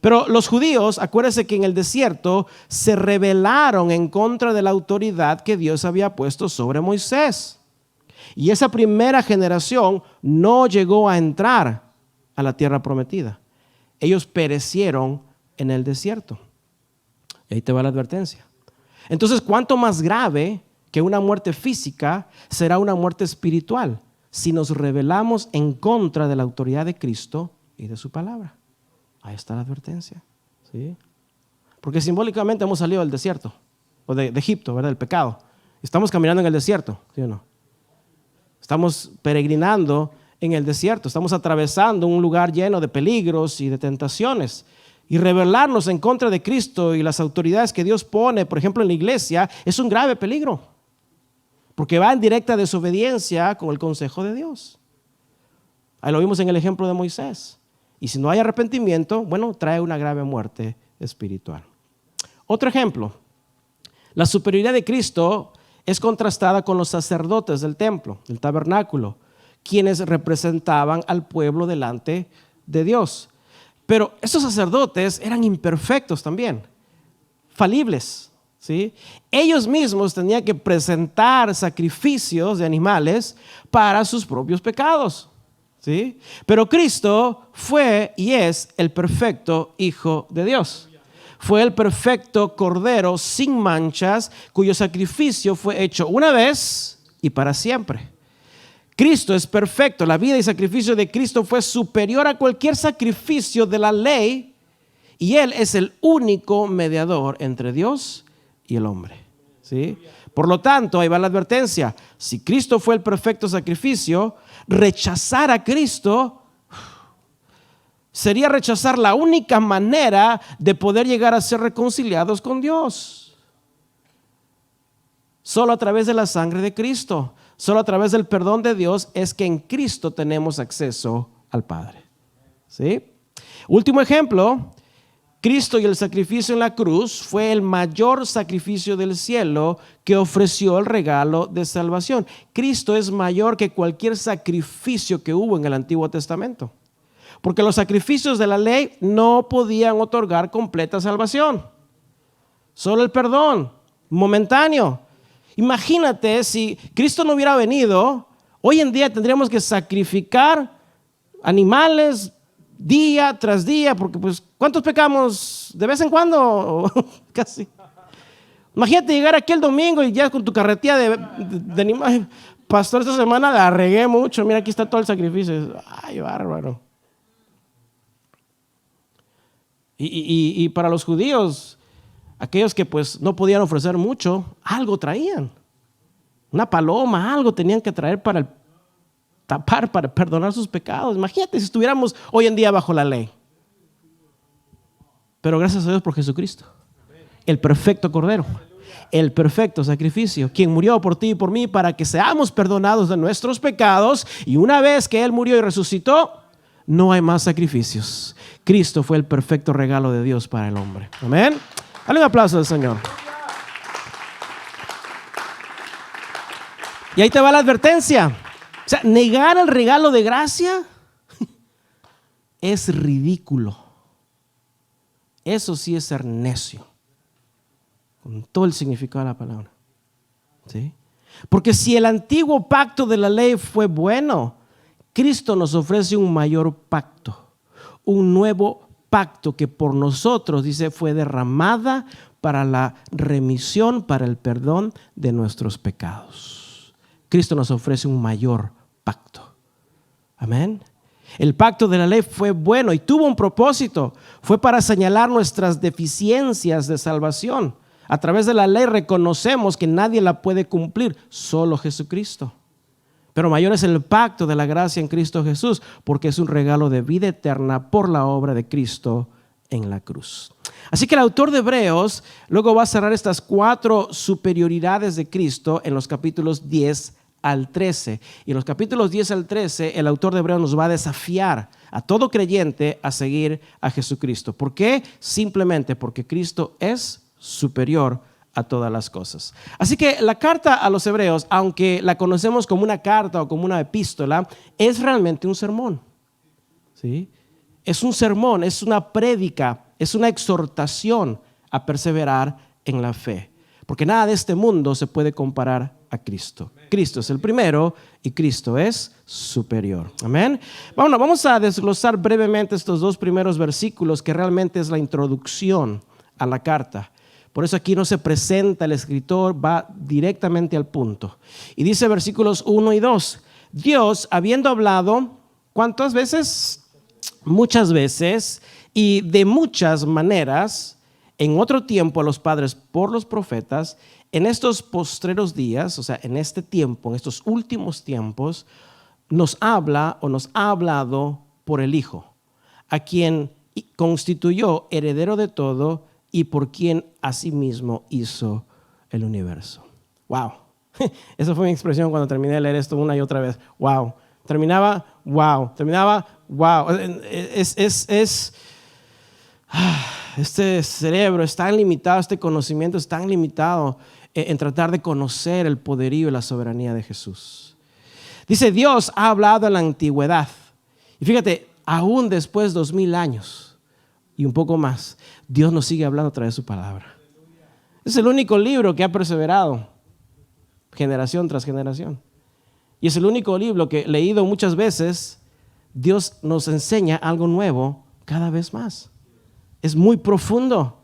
Pero los judíos, acuérdense que en el desierto se rebelaron en contra de la autoridad que Dios había puesto sobre Moisés. Y esa primera generación no llegó a entrar a la tierra prometida. Ellos perecieron en el desierto. Y ahí te va la advertencia. Entonces, ¿cuánto más grave que una muerte física será una muerte espiritual si nos rebelamos en contra de la autoridad de Cristo y de su palabra? Ahí está la advertencia, ¿sí? Porque simbólicamente hemos salido del desierto, o de Egipto, ¿verdad? Del pecado. Estamos caminando en el desierto, ¿sí o no? Estamos peregrinando en el desierto, estamos atravesando un lugar lleno de peligros y de tentaciones. Y rebelarnos en contra de Cristo y las autoridades que Dios pone, por ejemplo, en la iglesia, es un grave peligro. Porque va en directa desobediencia con el consejo de Dios. Ahí lo vimos en el ejemplo de Moisés. Y si no hay arrepentimiento, bueno, trae una grave muerte espiritual. Otro ejemplo. La superioridad de Cristo es contrastada con los sacerdotes del templo, del tabernáculo, quienes representaban al pueblo delante de Dios. Pero esos sacerdotes eran imperfectos también, falibles, ¿sí? Ellos mismos tenían que presentar sacrificios de animales para sus propios pecados, ¿sí? Pero Cristo fue y es el perfecto Hijo de Dios. Fue el perfecto Cordero sin manchas, cuyo sacrificio fue hecho una vez y para siempre. Cristo es perfecto. La vida y sacrificio de Cristo fue superior a cualquier sacrificio de la ley y Él es el único mediador entre Dios y el hombre, ¿sí? Por lo tanto, ahí va la advertencia. Si Cristo fue el perfecto sacrificio, rechazar a Cristo sería rechazar la única manera de poder llegar a ser reconciliados con Dios. Solo a través de la sangre de Cristo. Solo a través del perdón de Dios es que en Cristo tenemos acceso al Padre, ¿sí? Último ejemplo, Cristo y el sacrificio en la cruz fue el mayor sacrificio del cielo que ofreció el regalo de salvación. Cristo es mayor que cualquier sacrificio que hubo en el Antiguo Testamento, porque los sacrificios de la ley no podían otorgar completa salvación, solo el perdón momentáneo. Imagínate si Cristo no hubiera venido, hoy en día tendríamos que sacrificar animales día tras día, porque pues ¿Cuántos pecamos de vez en cuando? Casi. Imagínate llegar aquí el domingo y ya con tu carretilla de animales. Pastor, esta semana la regué mucho. Mira, aquí está todo el sacrificio. Ay, bárbaro. Y para los judíos, aquellos que pues no podían ofrecer mucho, algo traían. Una paloma, algo tenían que traer para tapar, para perdonar sus pecados. Imagínate si estuviéramos hoy en día bajo la ley. Pero gracias a Dios por Jesucristo, el perfecto Cordero, el perfecto sacrificio, quien murió por ti y por mí para que seamos perdonados de nuestros pecados. Y una vez que Él murió y resucitó, no hay más sacrificios. Cristo fue el perfecto regalo de Dios para el hombre. Amén. Dale un aplauso al Señor. Y ahí te va la advertencia. O sea, negar el regalo de gracia es ridículo. Eso sí es ser necio, con todo el significado de la palabra. ¿Sí? Porque si el antiguo pacto de la ley fue bueno, Cristo nos ofrece un mayor pacto, un nuevo pacto que por nosotros, dice, fue derramada para la remisión, para el perdón de nuestros pecados. Cristo nos ofrece un mayor pacto. Amén. El pacto de la ley fue bueno y tuvo un propósito. Fue para señalar nuestras deficiencias de salvación. A través de la ley reconocemos que nadie la puede cumplir, solo Jesucristo. Pero mayor es el pacto de la gracia en Cristo Jesús, porque es un regalo de vida eterna por la obra de Cristo en la cruz. Así que el autor de Hebreos luego va a cerrar estas 4 superioridades de Cristo en los capítulos 10 al 13. Y en los capítulos 10 al 13 el autor de Hebreos nos va a desafiar a todo creyente a seguir a Jesucristo. ¿Por qué? Simplemente porque Cristo es superior a todas las cosas. Así que la carta a los Hebreos, aunque la conocemos como una carta o como una epístola, es realmente un sermón. ¿Sí? Es un sermón, es una prédica, es una exhortación a perseverar en la fe. Porque nada de este mundo se puede comparar a Cristo. Cristo es el primero y Cristo es superior. Amén. Bueno, vamos a desglosar brevemente estos 2 primeros versículos que realmente es la introducción a la carta. Por eso aquí no se presenta el escritor, va directamente al punto. Y dice versículos 1 y 2. Dios, habiendo hablado, ¿cuántas veces? Muchas veces y de muchas maneras, en otro tiempo a los padres por los profetas, en estos postreros días, o sea, en este tiempo, en estos últimos tiempos, nos habla o nos ha hablado por el Hijo, a quien constituyó heredero de todo y por quien asimismo hizo el universo. Wow. Esa fue mi expresión cuando terminé de leer esto una y otra vez. Wow. Terminaba, wow. Terminaba, wow. Este cerebro es tan limitado, este conocimiento es tan limitado en tratar de conocer el poderío y la soberanía de Jesús. Dice, Dios ha hablado en la antigüedad. Y fíjate, aún después de 2000 años y un poco más, Dios nos sigue hablando a través de su palabra. Es el único libro que ha perseverado generación tras generación. Y es el único libro que, leído muchas veces, Dios nos enseña algo nuevo cada vez más. Es muy profundo,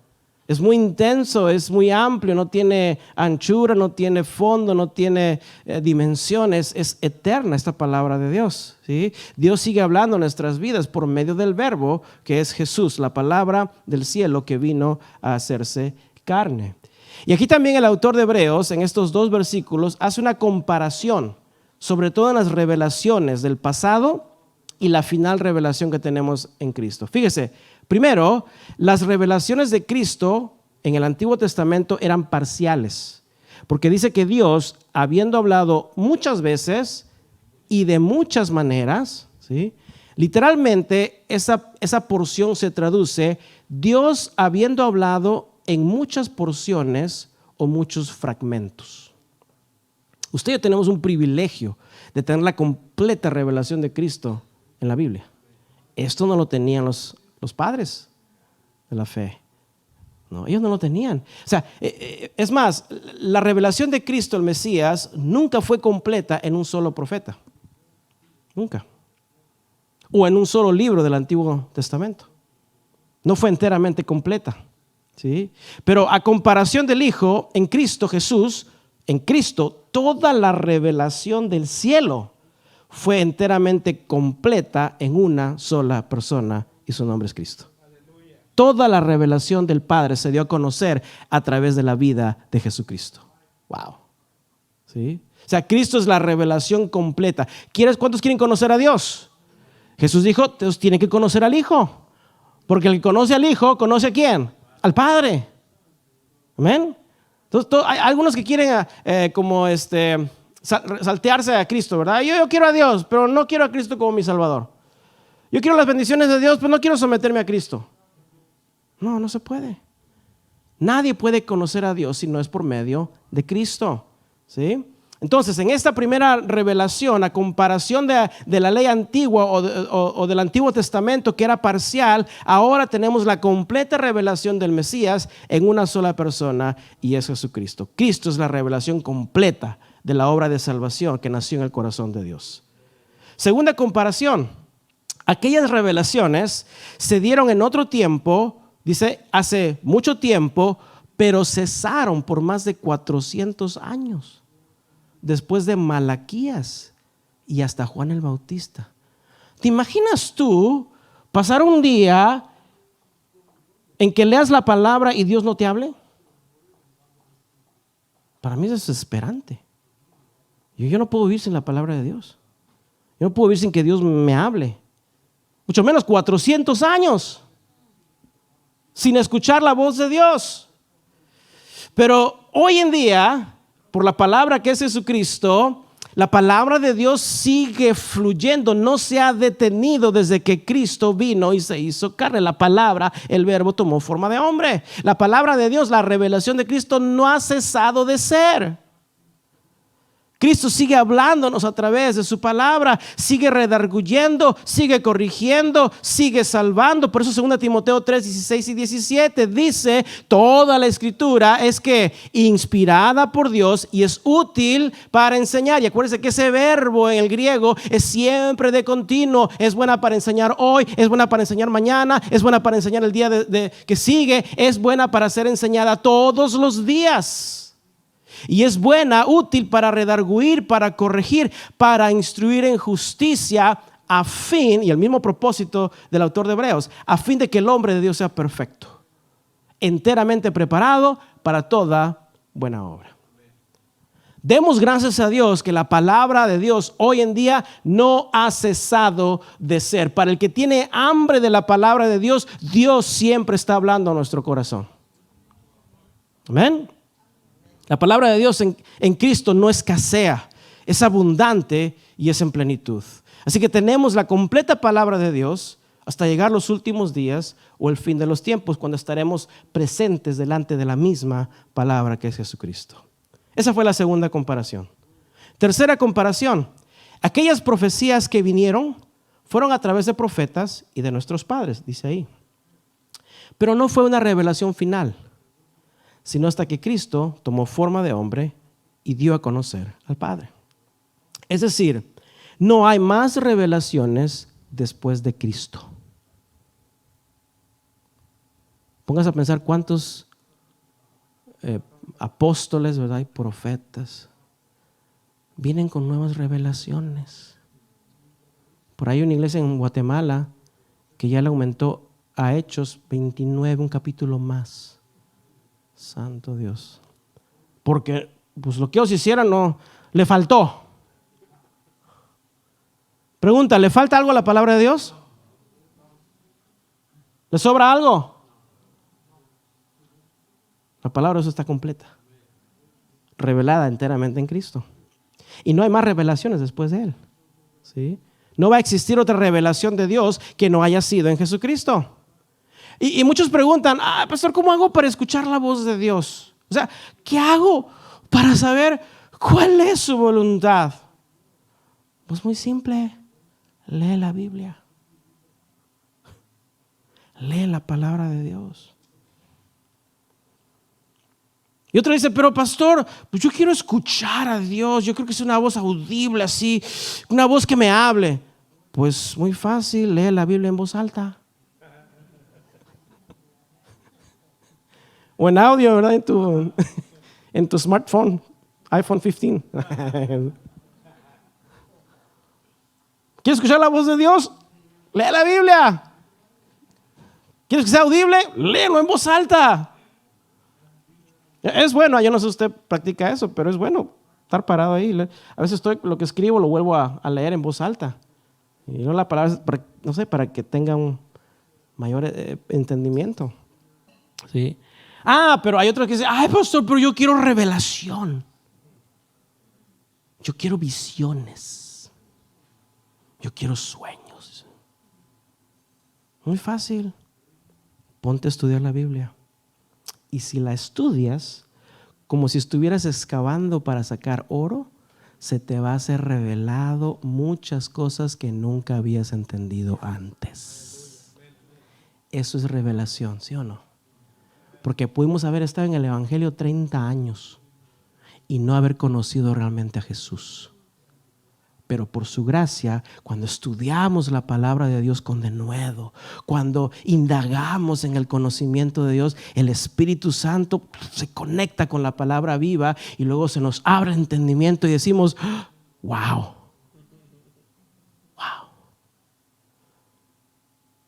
es muy intenso, es muy amplio, no tiene anchura, no tiene fondo, no tiene dimensiones, es eterna esta palabra de Dios. ¿Sí? Dios sigue hablando en nuestras vidas por medio del verbo que es Jesús, la palabra del cielo que vino a hacerse carne. Y aquí también el autor de Hebreos en estos 2 versículos hace una comparación, sobre todo en las revelaciones del pasado y la final revelación que tenemos en Cristo. Fíjese, primero, las revelaciones de Cristo en el Antiguo Testamento eran parciales, porque dice que Dios, habiendo hablado muchas veces y de muchas maneras, ¿sí? Literalmente esa porción se traduce, Dios habiendo hablado en muchas porciones o muchos fragmentos. Usted y yo tenemos un privilegio de tener la completa revelación de Cristo en la Biblia. Esto no lo tenían los padres de la fe. No, ellos no lo tenían. O sea, es más, la revelación de Cristo, el Mesías, nunca fue completa en un solo profeta. Nunca. O en un solo libro del Antiguo Testamento. No fue enteramente completa, ¿sí? Pero a comparación del Hijo, en Cristo Jesús, en Cristo, toda la revelación del cielo fue enteramente completa en una sola persona y su nombre es Cristo. Toda la revelación del Padre se dio a conocer a través de la vida de Jesucristo. Wow. ¿Sí? O sea, Cristo es la revelación completa. ¿Cuántos quieren conocer a Dios? Jesús dijo, ustedes tienen que conocer al Hijo. Porque el que conoce al Hijo, ¿conoce a quién? Al Padre. Amén. Entonces, hay algunos que quieren saltearse a Cristo, ¿verdad? Yo quiero a Dios, pero no quiero a Cristo como mi Salvador. Yo quiero las bendiciones de Dios, pero no quiero someterme a Cristo. No, no se puede. Nadie puede conocer a Dios si no es por medio de Cristo, ¿sí? Entonces, en esta primera revelación, a comparación de la ley antigua o del Antiguo Testamento, que era parcial, ahora tenemos la completa revelación del Mesías en una sola persona, y es Jesucristo. Cristo es la revelación completa de la obra de salvación que nació en el corazón de Dios. Segunda comparación, aquellas revelaciones se dieron en otro tiempo, dice, hace mucho tiempo, pero cesaron por más de 400 años. Después de Malaquías y hasta Juan el Bautista. ¿Te imaginas tú pasar un día en que leas la palabra y Dios no te hable? Para mí es desesperante. Yo no puedo vivir sin la palabra de Dios. Yo no puedo vivir sin que Dios me hable. Mucho menos 400 años sin escuchar la voz de Dios. Pero hoy en día, por la palabra que es Jesucristo, la palabra de Dios sigue fluyendo, no se ha detenido desde que Cristo vino y se hizo carne. La palabra, el verbo tomó forma de hombre. La palabra de Dios, la revelación de Cristo no ha cesado de ser. Cristo sigue hablándonos a través de su palabra, sigue redarguyendo, sigue corrigiendo, sigue salvando. Por eso 2 Timoteo 3, 16 y 17 dice, toda la escritura es que inspirada por Dios y es útil para enseñar. Y acuérdense que ese verbo en el griego es siempre de continuo, es buena para enseñar hoy, es buena para enseñar mañana, es buena para enseñar el día que sigue, es buena para ser enseñada todos los días. Y es buena, útil para redarguir, para corregir, para instruir en justicia, a fin, y el mismo propósito del autor de Hebreos, a fin de que el hombre de Dios sea perfecto, enteramente preparado para toda buena obra. Demos gracias a Dios que la palabra de Dios hoy en día no ha cesado de ser. Para el que tiene hambre de la palabra de Dios, Dios siempre está hablando a nuestro corazón. Amén. La palabra de Dios en Cristo no escasea, es abundante y es en plenitud. Así que tenemos la completa palabra de Dios hasta llegar los últimos días o el fin de los tiempos, cuando estaremos presentes delante de la misma palabra que es Jesucristo. Esa fue la segunda comparación. Tercera comparación, aquellas profecías que vinieron fueron a través de profetas y de nuestros padres, dice ahí. Pero no fue una revelación final, sino hasta que Cristo tomó forma de hombre y dio a conocer al Padre. Es decir, no hay más revelaciones después de Cristo. Póngase a pensar cuántos apóstoles, ¿verdad? Y profetas vienen con nuevas revelaciones. Por ahí hay una iglesia en Guatemala que ya le aumentó a Hechos 29, un capítulo más. Santo Dios. Porque pues lo que ellos hicieron no le faltó. Pregunta, ¿le falta algo a la palabra de Dios? ¿Le sobra algo? La palabra de Dios está completa, revelada enteramente en Cristo. Y no hay más revelaciones después de Él, ¿sí? No va a existir otra revelación de Dios que no haya sido en Jesucristo. Y muchos preguntan, pastor, ¿cómo hago para escuchar la voz de Dios? O sea, ¿qué hago para saber cuál es su voluntad? Pues muy simple, lee la Biblia. Lee la palabra de Dios. Y otro dice, pero pastor, pues yo quiero escuchar a Dios, yo creo que es una voz audible así, una voz que me hable. Pues muy fácil, lee la Biblia en voz alta. O en audio, ¿verdad? En tu smartphone, iPhone 15. ¿Quieres escuchar la voz de Dios? Lee la Biblia. ¿Quieres que sea audible? Léelo en voz alta. Es bueno, yo no sé si usted practica eso, pero es bueno estar parado ahí. A veces lo que escribo lo vuelvo a leer en voz alta. Y no la palabra, no sé, para que tenga un mayor entendimiento. ¿Sí? Pero hay otros que dicen, pastor, pero yo quiero revelación. Yo quiero visiones. Yo quiero sueños. Muy fácil. Ponte a estudiar la Biblia. Y si la estudias, como si estuvieras excavando para sacar oro, se te va a ser revelado muchas cosas que nunca habías entendido antes. Eso es revelación, ¿sí o no? Porque pudimos haber estado en el Evangelio 30 años y no haber conocido realmente a Jesús. Pero por su gracia, cuando estudiamos la palabra de Dios con denuedo, cuando indagamos en el conocimiento de Dios, el Espíritu Santo se conecta con la palabra viva y luego se nos abre el entendimiento y decimos, wow.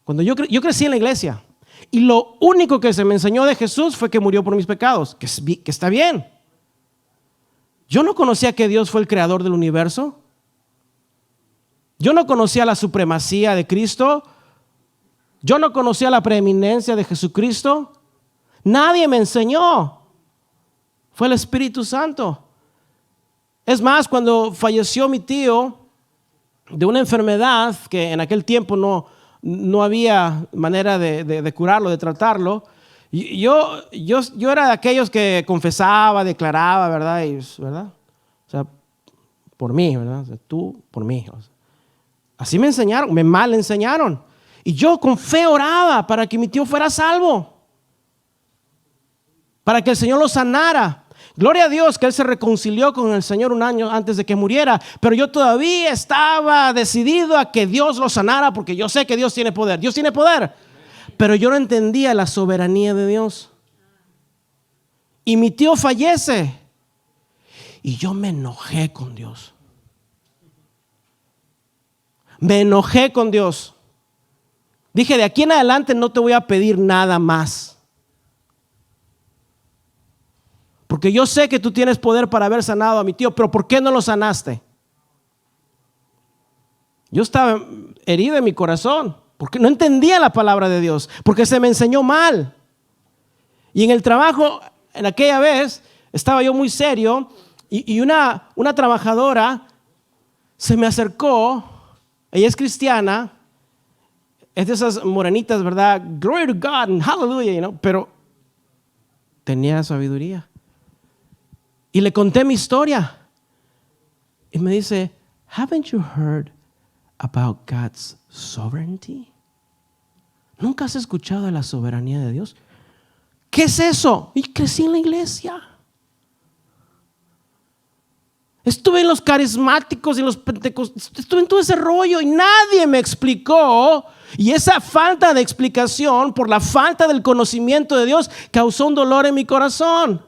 Cuando yo crecí en la iglesia y lo único que se me enseñó de Jesús fue que murió por mis pecados, que está bien. Yo no conocía que Dios fue el creador del universo. Yo no conocía la supremacía de Cristo. Yo no conocía la preeminencia de Jesucristo. Nadie me enseñó. Fue el Espíritu Santo. Es más, cuando falleció mi tío de una enfermedad que en aquel tiempo no había manera de curarlo, de tratarlo, yo era de aquellos que confesaba, declaraba, ¿verdad? ¿Verdad? O sea, por mí, ¿verdad? O sea, tú por mí. O sea, así me enseñaron, me mal enseñaron. Y yo con fe oraba para que mi tío fuera salvo, para que el Señor lo sanara. Gloria a Dios que él se reconcilió con el Señor un año antes de que muriera, pero yo todavía estaba decidido a que Dios lo sanara porque yo sé que Dios tiene poder. Dios tiene poder, pero yo no entendía la soberanía de Dios. Y mi tío fallece y yo me enojé con Dios. Me enojé con Dios. Dije, de aquí en adelante no te voy a pedir nada más. Porque yo sé que tú tienes poder para haber sanado a mi tío, pero ¿por qué no lo sanaste? Yo estaba herido en mi corazón, porque no entendía la palabra de Dios, porque se me enseñó mal. Y en el trabajo, en aquella vez, estaba yo muy serio y una trabajadora se me acercó. Ella es cristiana, es de esas morenitas, ¿verdad? Glory to God, hallelujah, pero tenía sabiduría. Y le conté mi historia. Y me dice, haven't you heard about God's sovereignty? ¿Nunca has escuchado de la soberanía de Dios? ¿Qué es eso? Y crecí en la iglesia. Estuve en los carismáticos y en los pentecostales, estuve en todo ese rollo y nadie me explicó. Y esa falta de explicación por la falta del conocimiento de Dios causó un dolor en mi corazón.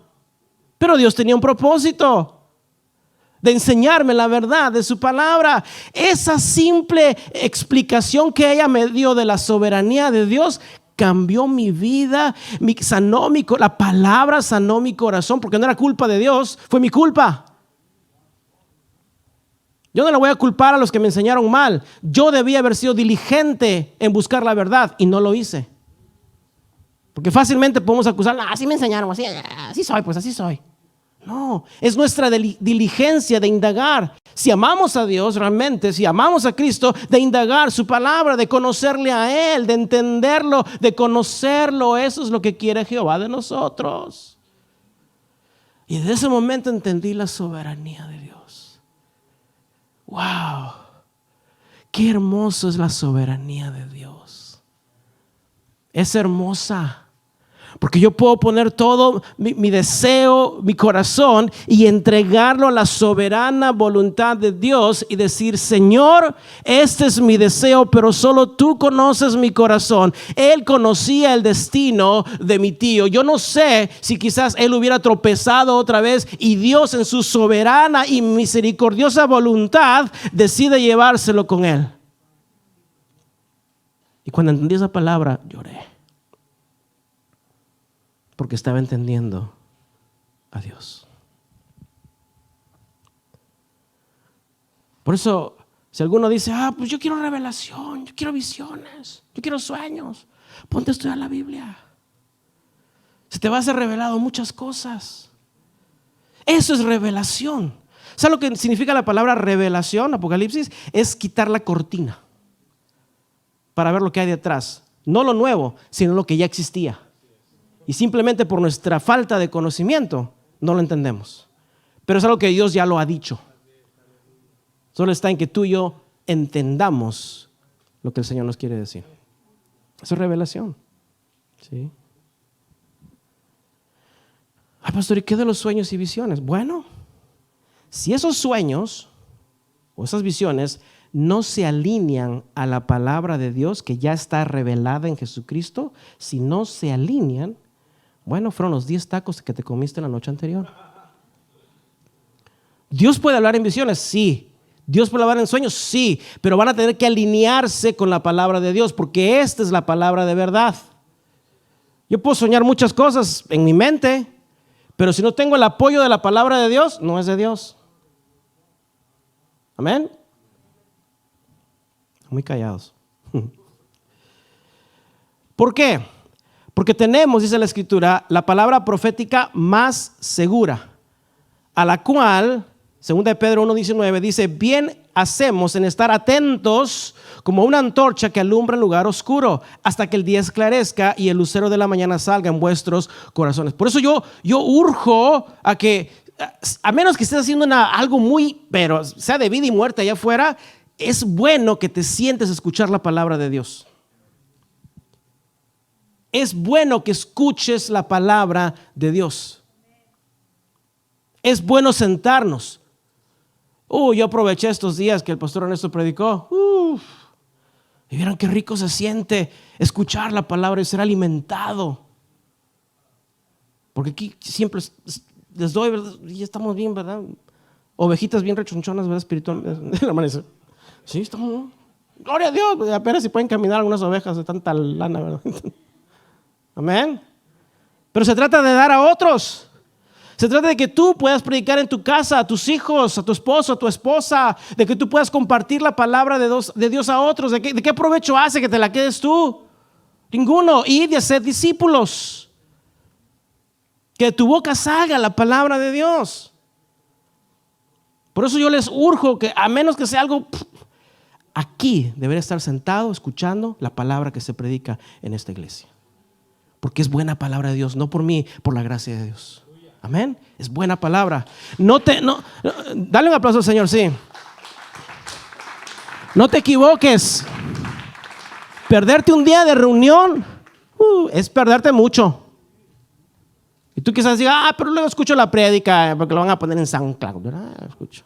Pero Dios tenía un propósito de enseñarme la verdad de su palabra. Esa simple explicación que ella me dio de la soberanía de Dios cambió mi vida, la palabra sanó mi corazón, porque no era culpa de Dios, fue mi culpa. Yo no le voy a culpar a los que me enseñaron mal. Yo debía haber sido diligente en buscar la verdad y no lo hice. Porque fácilmente podemos acusar, así me enseñaron, así soy, pues así soy. No, es nuestra diligencia de indagar. Si amamos a Dios realmente, si amamos a Cristo, de indagar su palabra, de conocerle a Él, de entenderlo, de conocerlo. Eso es lo que quiere Jehová de nosotros. Y desde ese momento entendí la soberanía de Dios. ¡Wow! ¡Qué hermoso es la soberanía de Dios! Es hermosa. Porque yo puedo poner todo mi deseo, mi corazón y entregarlo a la soberana voluntad de Dios y decir: Señor, este es mi deseo, pero solo tú conoces mi corazón. Él conocía el destino de mi tío. Yo no sé si quizás él hubiera tropezado otra vez y Dios en su soberana y misericordiosa voluntad decide llevárselo con él. Y cuando entendí esa palabra, lloré. Porque estaba entendiendo a Dios. Por eso, si alguno dice: pues yo quiero revelación, yo quiero visiones, yo quiero sueños, ponte a estudiar la Biblia. Se te va a ser revelado muchas cosas. Eso es revelación. ¿Sabes lo que significa la palabra revelación? Apocalipsis es quitar la cortina para ver lo que hay detrás. No lo nuevo, sino lo que ya existía. Y simplemente por nuestra falta de conocimiento no lo entendemos. Pero es algo que Dios ya lo ha dicho. Solo está en que tú y yo entendamos lo que el Señor nos quiere decir. Eso es revelación. ¿Sí? Pastor, ¿y qué de los sueños y visiones? Bueno, si esos sueños o esas visiones no se alinean a la palabra de Dios que ya está revelada en Jesucristo, si no se alinean, bueno, fueron los 10 tacos que te comiste la noche anterior. ¿Dios puede hablar en visiones? Sí. ¿Dios puede hablar en sueños? Sí. Pero van a tener que alinearse con la palabra de Dios, porque esta es la palabra de verdad. Yo puedo soñar muchas cosas en mi mente, pero si no tengo el apoyo de la palabra de Dios, no es de Dios. Amén. Muy callados. ¿Por qué? Porque tenemos, dice la Escritura, la palabra profética más segura, a la cual, 2 Pedro 1:19, dice: bien hacemos en estar atentos como una antorcha que alumbra en lugar oscuro, hasta que el día esclarezca y el lucero de la mañana salga en vuestros corazones. Por eso yo urjo a que, a menos que estés haciendo algo muy, pero sea de vida y muerte allá afuera, es bueno que te sientes a escuchar la palabra de Dios. Es bueno que escuches la palabra de Dios. Es bueno sentarnos. Yo aproveché estos días que el pastor Ernesto predicó. Y vieron qué rico se siente escuchar la palabra y ser alimentado. Porque aquí siempre les doy, ¿verdad? Y estamos bien, ¿verdad? Ovejitas bien rechonchonas, ¿verdad? Espiritualmente. Sí, estamos. Gloria a Dios. Apenas si pueden caminar algunas ovejas de tanta lana, ¿verdad? Amén. Pero se trata de dar a otros. Se trata de que tú puedas predicar en tu casa, a tus hijos, a tu esposo, a tu esposa, de que tú puedas compartir la palabra de Dios a otros. ¿De qué provecho hace que te la quedes tú? Ninguno. Id y haced discípulos. Que de tu boca salga la palabra de Dios. Por eso yo les urjo que, a menos que sea algo, aquí debería estar sentado escuchando la palabra que se predica en esta iglesia. Porque es buena palabra de Dios, no por mí, por la gracia de Dios. Amén. Es buena palabra. Dale un aplauso al Señor, sí. No te equivoques. Perderte un día de reunión es perderte mucho. Y tú quizás digas: pero luego escucho la prédica porque lo van a poner en SoundCloud. Escucho.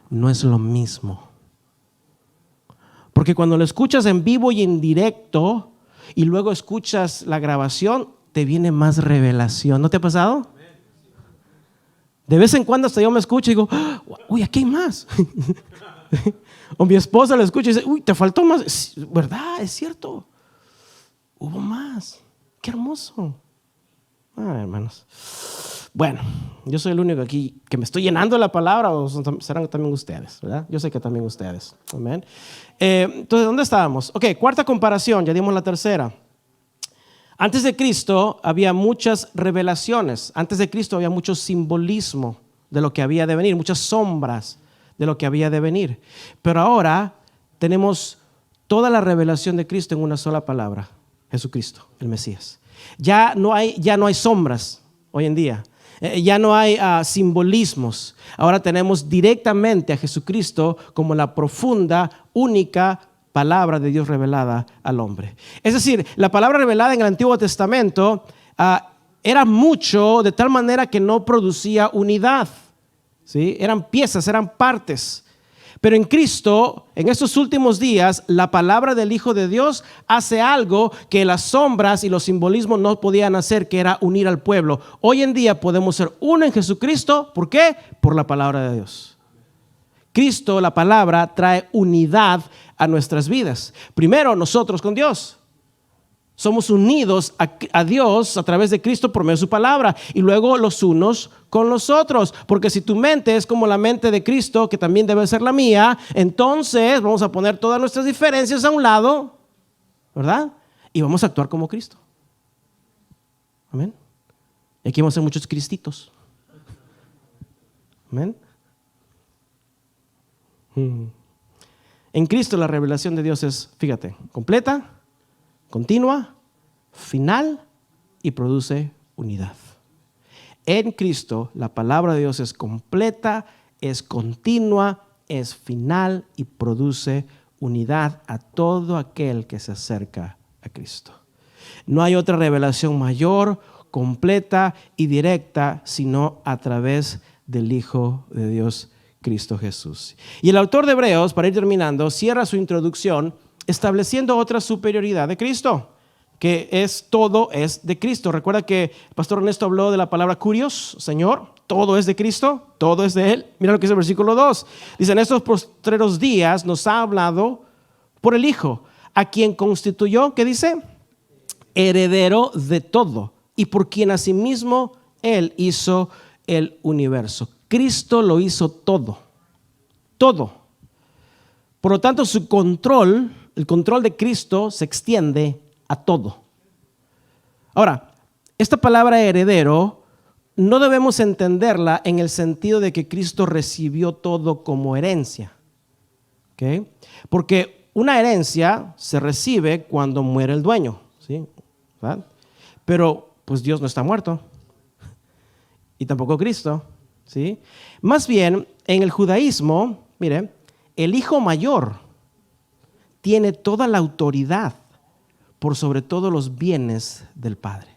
No es lo mismo. Porque cuando lo escuchas en vivo y en directo y luego escuchas la grabación, te viene más revelación. ¿No te ha pasado? De vez en cuando hasta yo me escucho y digo: uy, aquí hay más. O mi esposa lo escucha y dice: uy, te faltó más. ¿Verdad? Es cierto. Hubo más. Qué hermoso. Hermanos. Bueno, yo soy el único aquí que me estoy llenando de la palabra, o serán también ustedes, ¿verdad? Yo sé que también ustedes. Amén. Entonces, ¿dónde estábamos? Ok, cuarta comparación, ya dimos la tercera. Antes de Cristo había muchas revelaciones. Antes de Cristo había mucho simbolismo de lo que había de venir, muchas sombras de lo que había de venir. Pero ahora tenemos toda la revelación de Cristo en una sola palabra: Jesucristo, el Mesías. Ya no hay sombras hoy en día. Ya no hay simbolismos. Ahora tenemos directamente a Jesucristo como la profunda, única palabra de Dios revelada al hombre. Es decir, la palabra revelada en el Antiguo Testamento era mucho, de tal manera que no producía unidad, ¿sí? Eran piezas, eran partes. Pero en Cristo, en estos últimos días, la palabra del Hijo de Dios hace algo que las sombras y los simbolismos no podían hacer, que era unir al pueblo. Hoy en día podemos ser uno en Jesucristo. ¿Por qué? Por la palabra de Dios. Cristo, la palabra, trae unidad a nuestras vidas. Primero, nosotros con Dios. Somos unidos a Dios a través de Cristo por medio de su palabra, y luego los unos con los otros. Porque si tu mente es como la mente de Cristo, que también debe ser la mía, entonces vamos a poner todas nuestras diferencias a un lado, ¿verdad? Y vamos a actuar como Cristo. Amén. Y aquí vamos a ser muchos cristitos. Amén. En Cristo la revelación de Dios es, fíjate, completa, continua, final y produce unidad. En Cristo la palabra de Dios es completa, es continua, es final y produce unidad a todo aquel que se acerca a Cristo. No hay otra revelación mayor, completa y directa sino a través del Hijo de Dios, Cristo Jesús. Y el autor de Hebreos, para ir terminando, cierra su introducción estableciendo otra superioridad de Cristo, que es todo es de Cristo. Recuerda que el pastor Ernesto habló de la palabra kurios, Señor, todo es de Cristo, todo es de Él. Mira lo que dice el versículo 2. Dice, en estos postreros días nos ha hablado por el Hijo, a quien constituyó, ¿qué dice? Heredero de todo, y por quien asimismo Él hizo el universo. Cristo lo hizo todo, todo. Por lo tanto, su control, el control de Cristo se extiende a todo. Ahora, esta palabra heredero no debemos entenderla en el sentido de que Cristo recibió todo como herencia, ¿okay? Porque una herencia se recibe cuando muere el dueño, ¿sí? ¿Verdad? Pero pues Dios no está muerto y tampoco Cristo, ¿sí? Más bien, en el judaísmo, mire, el hijo mayor tiene toda la autoridad por sobre todos los bienes del padre.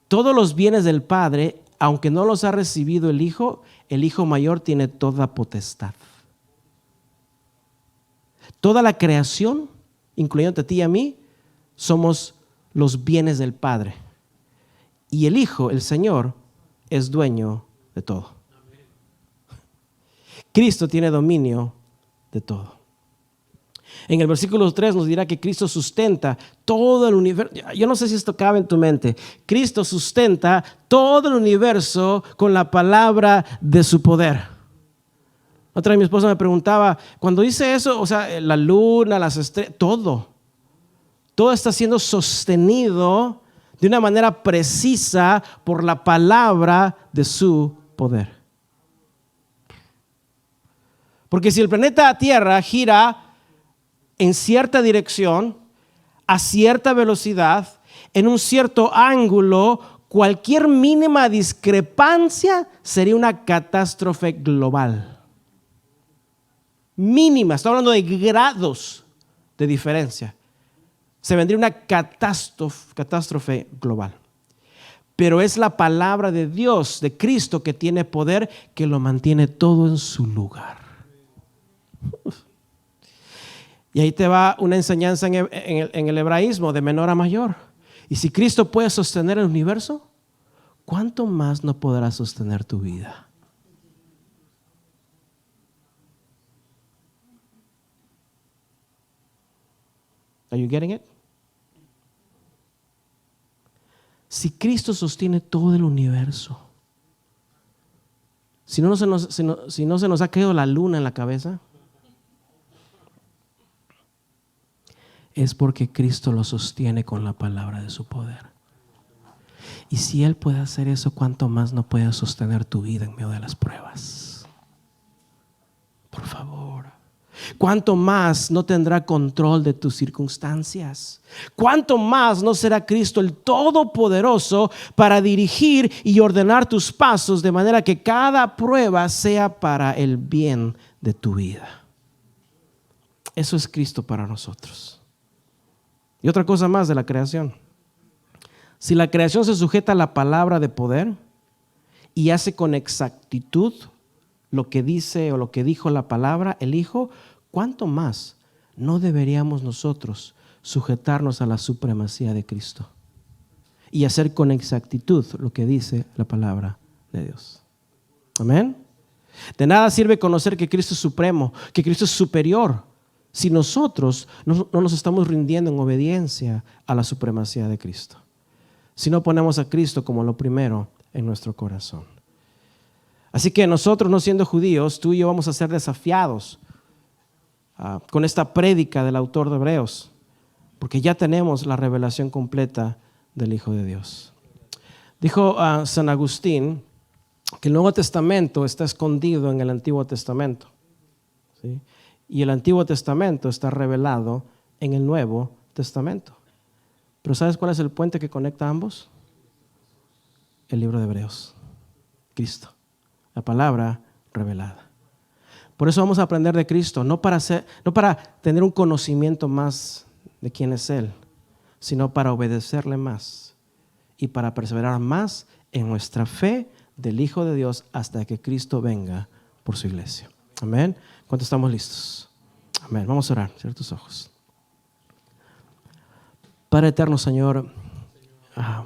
Todos los bienes del padre, aunque no los ha recibido el hijo mayor tiene toda potestad. Toda la creación, incluyendo a ti y a mí, somos los bienes del Padre. Y el Hijo, el Señor, es dueño de todo. Cristo tiene dominio de todo. En el versículo 3 nos dirá que Cristo sustenta todo el universo. Yo no sé si esto cabe en tu mente. Cristo sustenta todo el universo con la palabra de su poder. Otra vez mi esposa me preguntaba, cuando dice eso, o sea, la luna, las estrellas, todo está siendo sostenido de una manera precisa por la palabra de su poder. Porque si el planeta Tierra gira en cierta dirección, a cierta velocidad, en un cierto ángulo, cualquier mínima discrepancia sería una catástrofe global. Mínima, estoy hablando de grados de diferencia. Se vendría una catástrofe global. Pero es la palabra de Dios, de Cristo, que tiene poder, que lo mantiene todo en su lugar. Y ahí te va una enseñanza en el hebraísmo de menor a mayor. Y si Cristo puede sostener el universo, ¿cuánto más no podrá sostener tu vida? Are you getting it? Si Cristo sostiene todo el universo, si no se nos ha caído la luna en la cabeza, es porque Cristo lo sostiene con la palabra de su poder. Y si Él puede hacer eso, ¿cuánto más no puede sostener tu vida en medio de las pruebas? Por favor. ¿Cuánto más no tendrá control de tus circunstancias? ¿Cuánto más no será Cristo el Todopoderoso para dirigir y ordenar tus pasos de manera que cada prueba sea para el bien de tu vida? Eso es Cristo para nosotros. Y otra cosa más de la creación. Si la creación se sujeta a la palabra de poder y hace con exactitud lo que dice o lo que dijo la palabra, el Hijo, ¿cuánto más no deberíamos nosotros sujetarnos a la supremacía de Cristo y hacer con exactitud lo que dice la palabra de Dios? Amén. De nada sirve conocer que Cristo es supremo, que Cristo es superior, si nosotros no nos estamos rindiendo en obediencia a la supremacía de Cristo. Si no ponemos a Cristo como lo primero en nuestro corazón. Así que nosotros, no siendo judíos, tú y yo vamos a ser desafiados con esta prédica del autor de Hebreos, porque ya tenemos la revelación completa del Hijo de Dios. Dijo San Agustín que el Nuevo Testamento está escondido en el Antiguo Testamento, ¿sí? Y el Antiguo Testamento está revelado en el Nuevo Testamento. Pero ¿sabes cuál es el puente que conecta ambos? El libro de Hebreos, Cristo, la palabra revelada. Por eso vamos a aprender de Cristo, no para tener un conocimiento más de quién es Él, sino para obedecerle más y para perseverar más en nuestra fe del Hijo de Dios hasta que Cristo venga por su iglesia. Amén. ¿Cuántos estamos listos? Amén. Vamos a orar. Cierra tus ojos. Padre eterno, Señor, a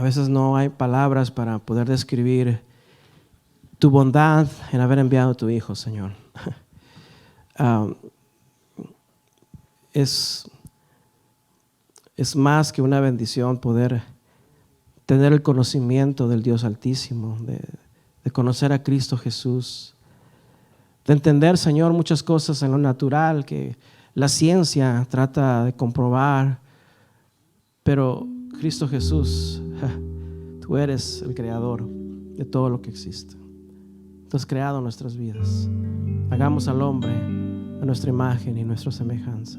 veces no hay palabras para poder describir tu bondad en haber enviado a tu Hijo, Señor. Es más que una bendición poder tener el conocimiento del Dios Altísimo, de conocer a Cristo Jesús, de entender, Señor, muchas cosas en lo natural que la ciencia trata de comprobar, pero Cristo Jesús, tú eres el creador de todo lo que existe. Tú has creado nuestras vidas. Hagamos al hombre a nuestra imagen y nuestra semejanza.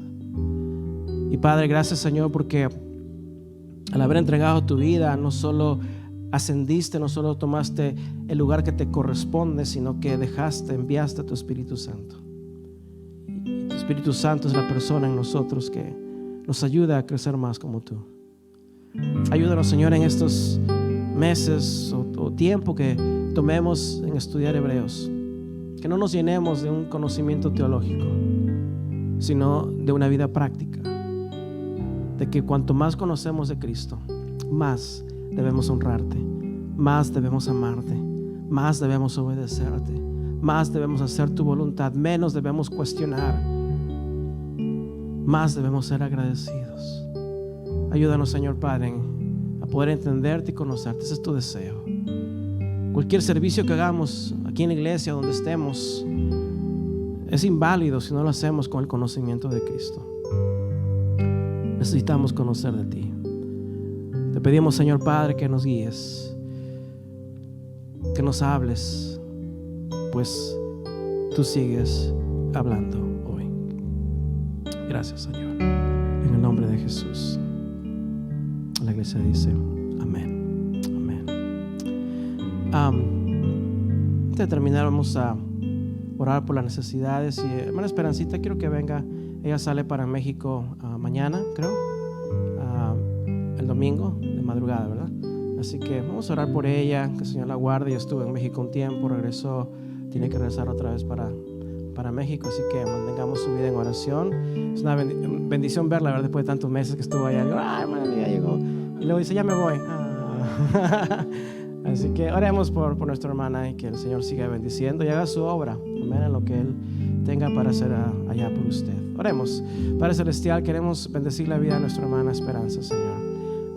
Y Padre, gracias, Señor, porque al haber entregado tu vida, no solo ascendiste, no solo tomaste el lugar que te corresponde, sino que enviaste a tu Espíritu Santo. Y tu Espíritu Santo es la persona en nosotros que nos ayuda a crecer más como tú. Ayúdanos, Señor, en estos meses o tiempo que tomemos en estudiar Hebreos, que no nos llenemos de un conocimiento teológico, sino de una vida práctica, de que cuanto más conocemos de Cristo, más debemos honrarte, más debemos amarte, más debemos obedecerte, más debemos hacer tu voluntad, menos debemos cuestionar, más debemos ser agradecidos. Ayúdanos, Señor Padre, a poder entenderte y conocerte. Ese es tu deseo. Cualquier servicio que hagamos aquí en la iglesia, donde estemos, es inválido si no lo hacemos con el conocimiento de Cristo. Necesitamos conocer de ti. Te pedimos, Señor Padre, que nos guíes, que nos hables, pues tú sigues hablando hoy. Gracias, Señor. En el nombre de Jesús. La iglesia dice amén. Amén. Antes de terminar, vamos a orar por las necesidades. Y hermana Esperancita, quiero que venga. Ella sale para México mañana, creo, el domingo de madrugada, ¿verdad? Así que vamos a orar por ella, que el Señor la guarde. Ella estuvo en México un tiempo, regresó, tiene que regresar otra vez para México, así que mantengamos su vida en oración. Es una bendición verla, ¿verdad? Después de tantos meses que estuvo allá. Digo, ay, hermana, ya llegó. Y luego dice, ya me voy. Así que oremos por nuestra hermana y que el Señor siga bendiciendo y haga su obra, amén, en lo que Él tenga para hacer allá por usted. Oremos. Padre Celestial, queremos bendecir la vida de nuestra hermana Esperanza, Señor.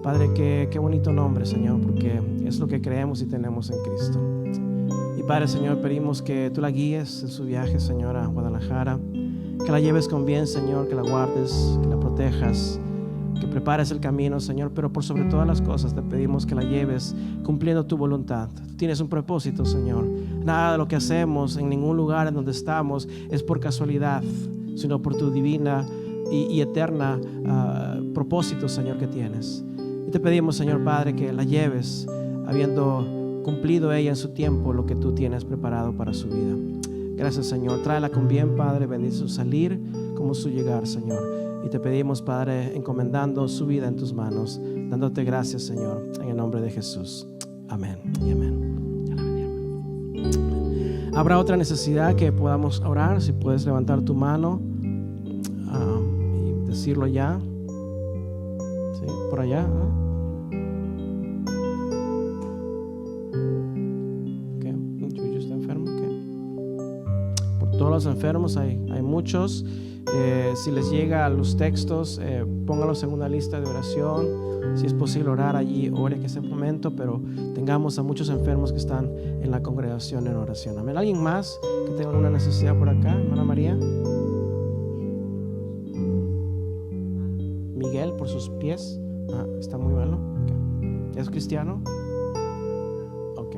Padre, qué bonito nombre, Señor, porque es lo que creemos y tenemos en Cristo. Y Padre, Señor, pedimos que tú la guíes en su viaje, Señor, a Guadalajara, que la lleves con bien, Señor, que la guardes, que la protejas, que prepares el camino, Señor, pero por sobre todas las cosas te pedimos que la lleves cumpliendo tu voluntad. Tú tienes un propósito, Señor. Nada de lo que hacemos en ningún lugar en donde estamos es por casualidad, sino por tu divina y eterna propósito, Señor, que tienes. Y te pedimos, Señor Padre, que la lleves habiendo cumplido ella en su tiempo lo que tú tienes preparado para su vida. Gracias, Señor. Tráela con bien, Padre. Bendice su salir como su llegar, Señor. Y te pedimos, Padre, encomendando su vida en tus manos, dándote gracias, Señor, en el nombre de Jesús. Amén y amén. Habrá otra necesidad que podamos orar. Si puedes levantar tu mano y decirlo ya. Sí, por allá. Yuyu está enfermo. Por todos los enfermos hay muchos. Si les llega a los textos, pónganlos en una lista de oración. Si es posible orar allí, ore que ese momento, pero tengamos a muchos enfermos que están en la congregación en oración. Amén. ¿Alguien más que tenga alguna necesidad por acá? Hermana María. Miguel, por sus pies. Está muy malo. Okay. ¿Es cristiano? Ok.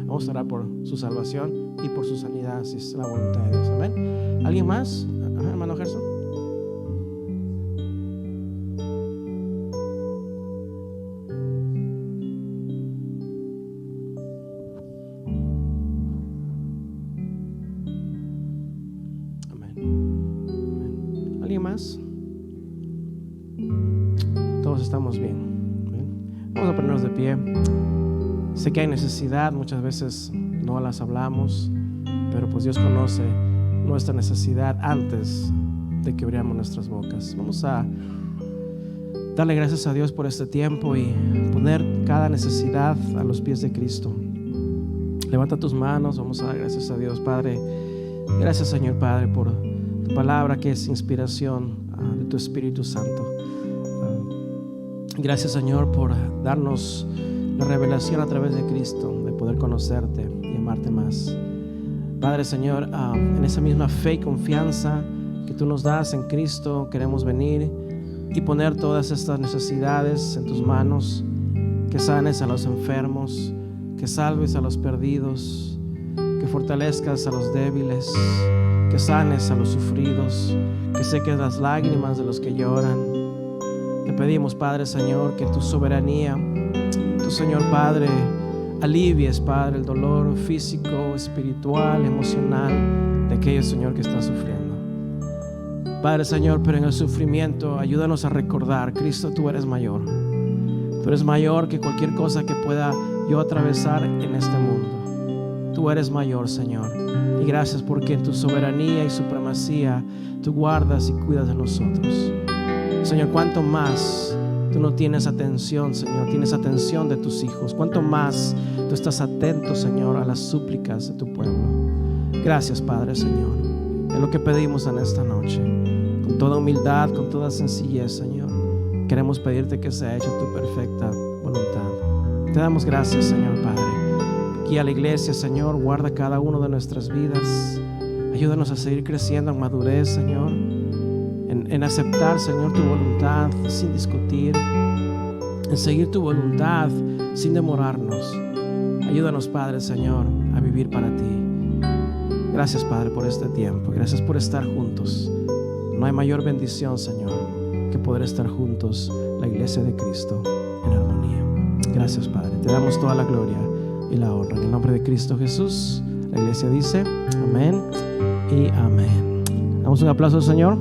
Vamos a orar por su salvación y por su sanidad, si es la voluntad de Dios. Amén. ¿Alguien más? Hermano Gerson. Amén. ¿Alguien más? Todos estamos bien. Amén. Vamos a ponernos de pie. Sé que hay necesidad, muchas veces no las hablamos, pero pues Dios conoce nuestra necesidad antes de que abramos nuestras bocas. Vamos a darle gracias a Dios por este tiempo y poner cada necesidad a los pies de Cristo. Levanta tus manos, vamos a dar gracias a Dios. Padre, gracias, Señor Padre, por tu palabra que es inspiración de tu Espíritu Santo. Gracias, Señor, por darnos la revelación a través de Cristo, de poder conocerte y amarte más. Padre, Señor, en esa misma fe y confianza que tú nos das en Cristo, queremos venir y poner todas estas necesidades en tus manos. Que sanes a los enfermos, que salves a los perdidos, que fortalezcas a los débiles, que sanes a los sufridos, que seques las lágrimas de los que lloran. Te pedimos, Padre, Señor, que tu soberanía, tu Señor Padre, alivies, Padre, el dolor físico, espiritual, emocional de aquellos, Señor, que están sufriendo. Padre, Señor, pero en el sufrimiento ayúdanos a recordar, Cristo, tú eres mayor. Tú eres mayor que cualquier cosa que pueda yo atravesar en este mundo. Tú eres mayor, Señor. Y gracias porque en tu soberanía y supremacía tú guardas y cuidas de nosotros. Señor, cuánto más tú no tienes atención, Señor, tienes atención de tus hijos. Cuánto más tú estás atento, Señor, a las súplicas de tu pueblo. Gracias, Padre, Señor. Es lo que pedimos en esta noche. Con toda humildad, con toda sencillez, Señor, queremos pedirte que sea hecha tu perfecta voluntad. Te damos gracias, Señor Padre. Aquí a la iglesia, Señor, guarda cada uno de nuestras vidas. Ayúdanos a seguir creciendo en madurez, Señor, en aceptar, Señor, tu voluntad sin discutir, en seguir tu voluntad sin demorarnos. Ayúdanos, Padre, Señor, a vivir para ti. Gracias, Padre, por este tiempo. Gracias por estar juntos. No hay mayor bendición, Señor, que poder estar juntos, la iglesia de Cristo, en armonía. Gracias, Padre. Te damos toda la gloria y la honra. En el nombre de Cristo Jesús, la iglesia dice amén y amén. Damos un aplauso al Señor.